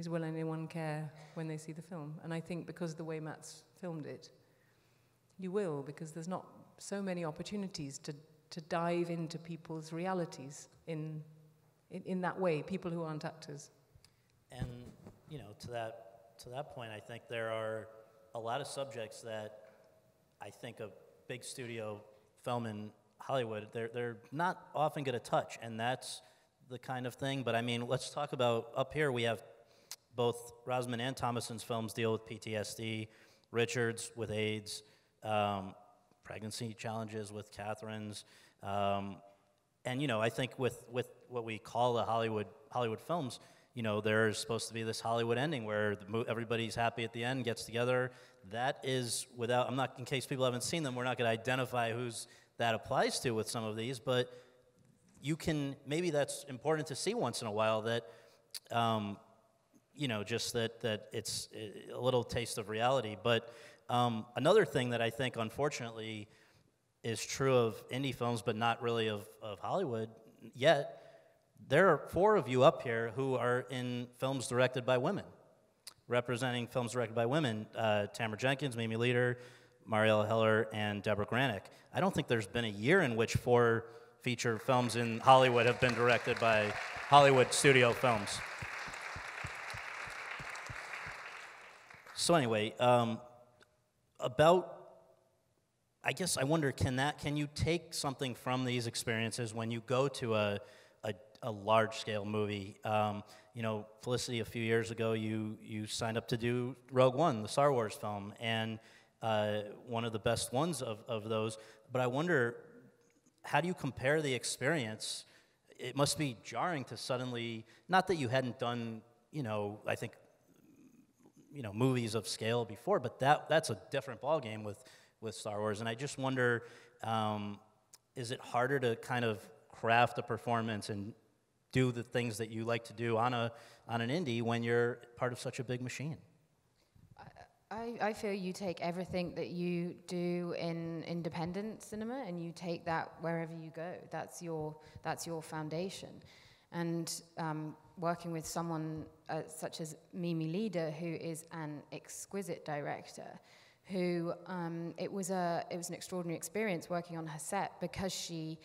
will anyone care when they see the film? And I think because of the way Matt's filmed it, you will, because there's not so many opportunities to dive into people's realities in that way, people who aren't actors. And, you know, to that point, I think there are a lot of subjects that I think a big studio film in Hollywood, they're not often going to touch, and that's the kind of thing. But I mean, let's talk about, up here we have both Rosman and Thomason's films deal with PTSD, Richard's with AIDS, pregnancy challenges with Catherine's, and you know, I think with what we call the Hollywood films, you know, there's supposed to be this Hollywood ending where everybody's happy at the end, gets together. That is without, I'm not, in case people haven't seen them, we're not going to identify who's that applies to with some of these, but you can, maybe that's important to see once in a while, that, you know, just that it's a little taste of reality. But another thing that I think, unfortunately, is true of indie films, but not really of Hollywood yet, there are 4 of you up here who are in films directed by women. representing films directed by women, Tamara Jenkins, Mimi Leder, Mariella Heller, and Deborah Granick. I don't think there's been a year in which 4 feature films in Hollywood have been directed by Hollywood studio films. So anyway, I guess I wonder, can you take something from these experiences when you go to a large-scale movie? You know, Felicity, a few years ago, you signed up to do Rogue One, the Star Wars film, and one of the best ones of those. But I wonder, how do you compare the experience? It must be jarring to suddenly, not that you hadn't done, you know, I think, you know, movies of scale before, but that's a different ballgame with Star Wars. And I just wonder, is it harder to kind of craft a performance and do the things that you like to do on an indie when you're part of such a big machine? I feel you take everything that you do in independent cinema and you take that wherever you go. That's your foundation. And working with someone such as Mimi Leder, who is an exquisite director, who it was an extraordinary experience working on her set because she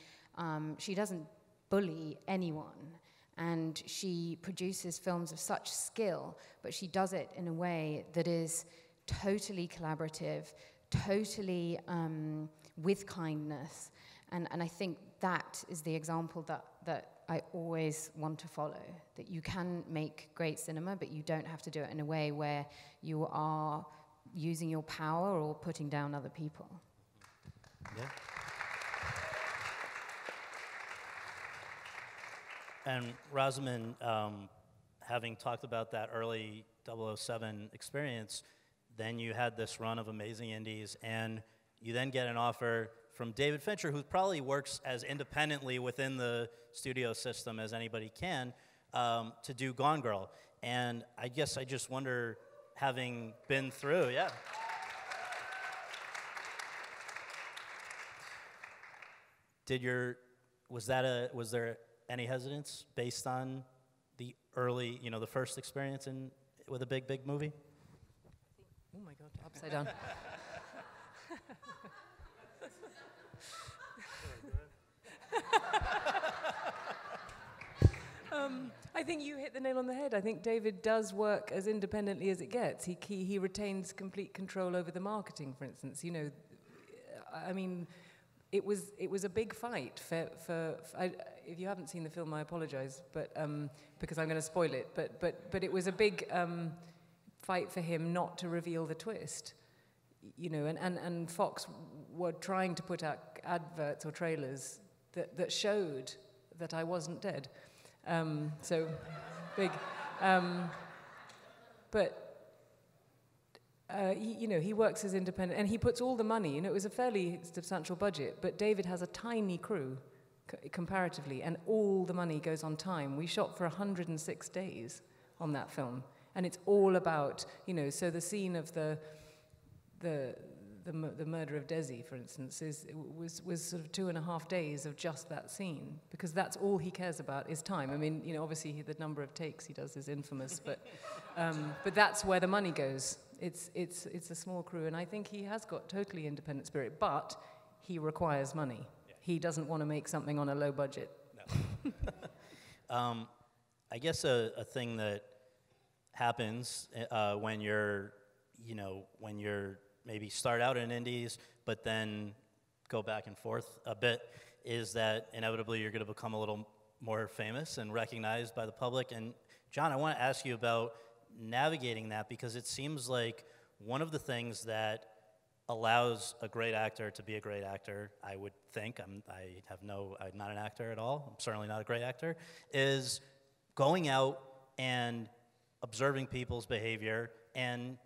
doesn't bully anyone, and she produces films of such skill, but she does it in a way that is totally collaborative, totally with kindness, and I think that is the example that I always want to follow, that you can make great cinema, but you don't have to do it in a way where you are using your power or putting down other people. Yeah. And Rosamund, having talked about that early 007 experience, then you had this run of amazing indies, and you then get an offer from David Fincher, who probably works as independently within the studio system as anybody can, to do Gone Girl. And I guess I just wonder, having been through, yeah. Was there any hesitance based on the early, you know, the first experience with a big movie? Oh my God, upside down. I think you hit the nail on the head. I think David does work as independently as it gets. He retains complete control over the marketing, for instance. You know, I mean, it was a big fight for if you haven't seen the film, I apologize, but because I'm going to spoil it. But it was a big fight for him not to reveal the twist. You know, and Fox were trying to put out adverts or trailers that showed that I wasn't dead. So big, but you know, he works as independent, and he puts all the money. You know, it was a fairly substantial budget, but David has a tiny crew comparatively, and all the money goes on time. We shot for 106 days on that film, and it's all about, you know. So the scene of the murder of Desi, for instance, was sort of 2.5 days of just that scene, because that's all he cares about is time. I mean, you know, obviously the number of takes he does is infamous, but that's where the money goes. It's a small crew, and I think he has got totally independent spirit, but he requires money. Yeah. He doesn't want to make something on a low budget. No. I guess a thing that happens when you're maybe start out in indies, but then go back and forth a bit, is that inevitably you're going to become a little more famous and recognized by the public. And John, I want to ask you about navigating that, because it seems like one of the things that allows a great actor to be a great actor, I would think, I'm not an actor at all, I'm certainly not a great actor, is going out and observing people's behavior and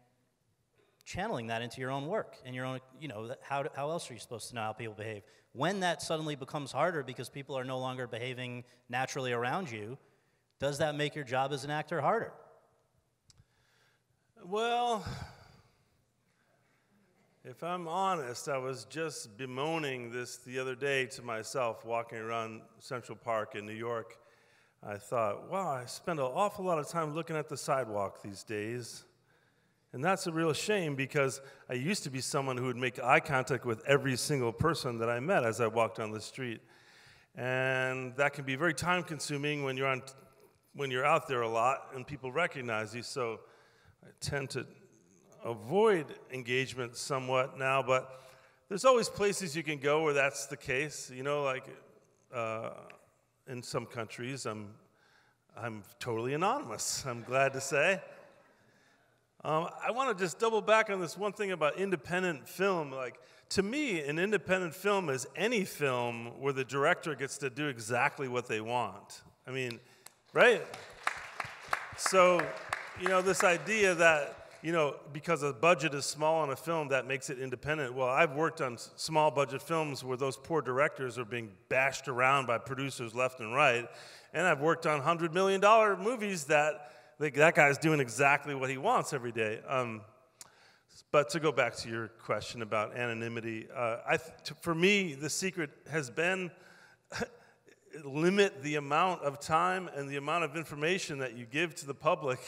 channeling that into your own work and your own, you know, how else are you supposed to know how people behave? When that suddenly becomes harder because people are no longer behaving naturally around you, does that make your job as an actor harder? Well, if I'm honest, I was just bemoaning this the other day to myself, walking around Central Park in New York. I thought, wow, I spend an awful lot of time looking at the sidewalk these days. And that's a real shame because I used to be someone who would make eye contact with every single person that I met as I walked down the street. And that can be very time-consuming when you're out there a lot and people recognize you. So I tend to avoid engagement somewhat now, but there's always places you can go where that's the case. You know, like in some countries, I'm totally anonymous, I'm glad to say. I want to just double back on this one thing about independent film. Like, to me, an independent film is any film where the director gets to do exactly what they want. I mean, right? So, you know, this idea that, you know, because the budget is small on a film, that makes it independent. Well, I've worked on small budget films where those poor directors are being bashed around by producers left and right. And I've worked on $100 million movies that that guy's doing exactly what he wants every day. But to go back to your question about anonymity, for me, the secret has been limit the amount of time and the amount of information that you give to the public.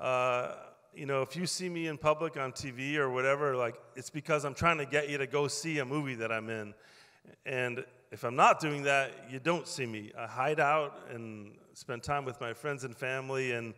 You know, if you see me in public on TV or whatever, like, it's because I'm trying to get you to go see a movie that I'm in. And if I'm not doing that, you don't see me. I hide out and spend time with my friends and family. And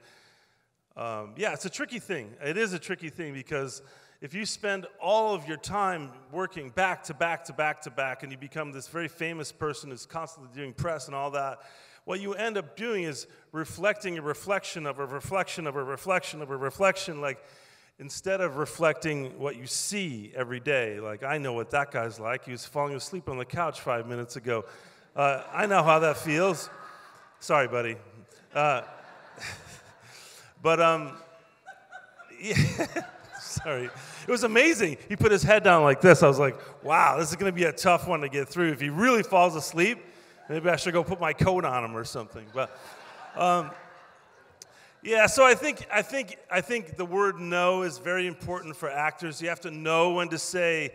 yeah, it's a tricky thing. It is a tricky thing because if you spend all of your time working back to back to back to back and you become this very famous person who's constantly doing press and all that, what you end up doing is reflecting a reflection of a reflection of a reflection of a reflection, like, instead of reflecting what you see every day. Like, I know what that guy's like. He was falling asleep on the couch 5 minutes ago. I know how that feels. Sorry, buddy. But, yeah, sorry. It was amazing. He put his head down like this. I was like, wow, this is going to be a tough one to get through. If he really falls asleep, maybe I should go put my coat on him or something. But, yeah, so I think the word no is very important for actors. You have to know when to say,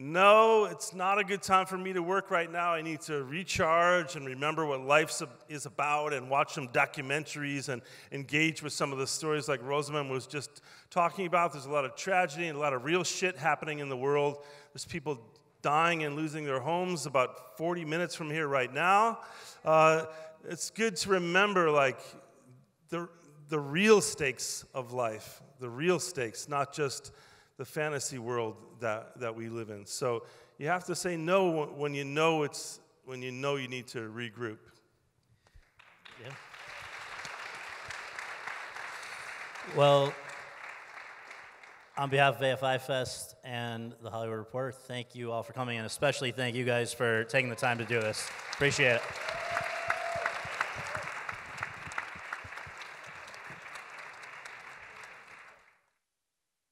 no, it's not a good time for me to work right now. I need to recharge and remember what life is about and watch some documentaries and engage with some of the stories like Rosamund was just talking about. There's a lot of tragedy and a lot of real shit happening in the world. There's people dying and losing their homes about 40 minutes from here right now. It's good to remember, like, the real stakes of life, the real stakes, not just the fantasy world that we live in. So you have to say no when you know you need to regroup. Yeah. Well, on behalf of AFI Fest and the Hollywood Reporter, thank you all for coming, and especially thank you guys for taking the time to do this. Appreciate it.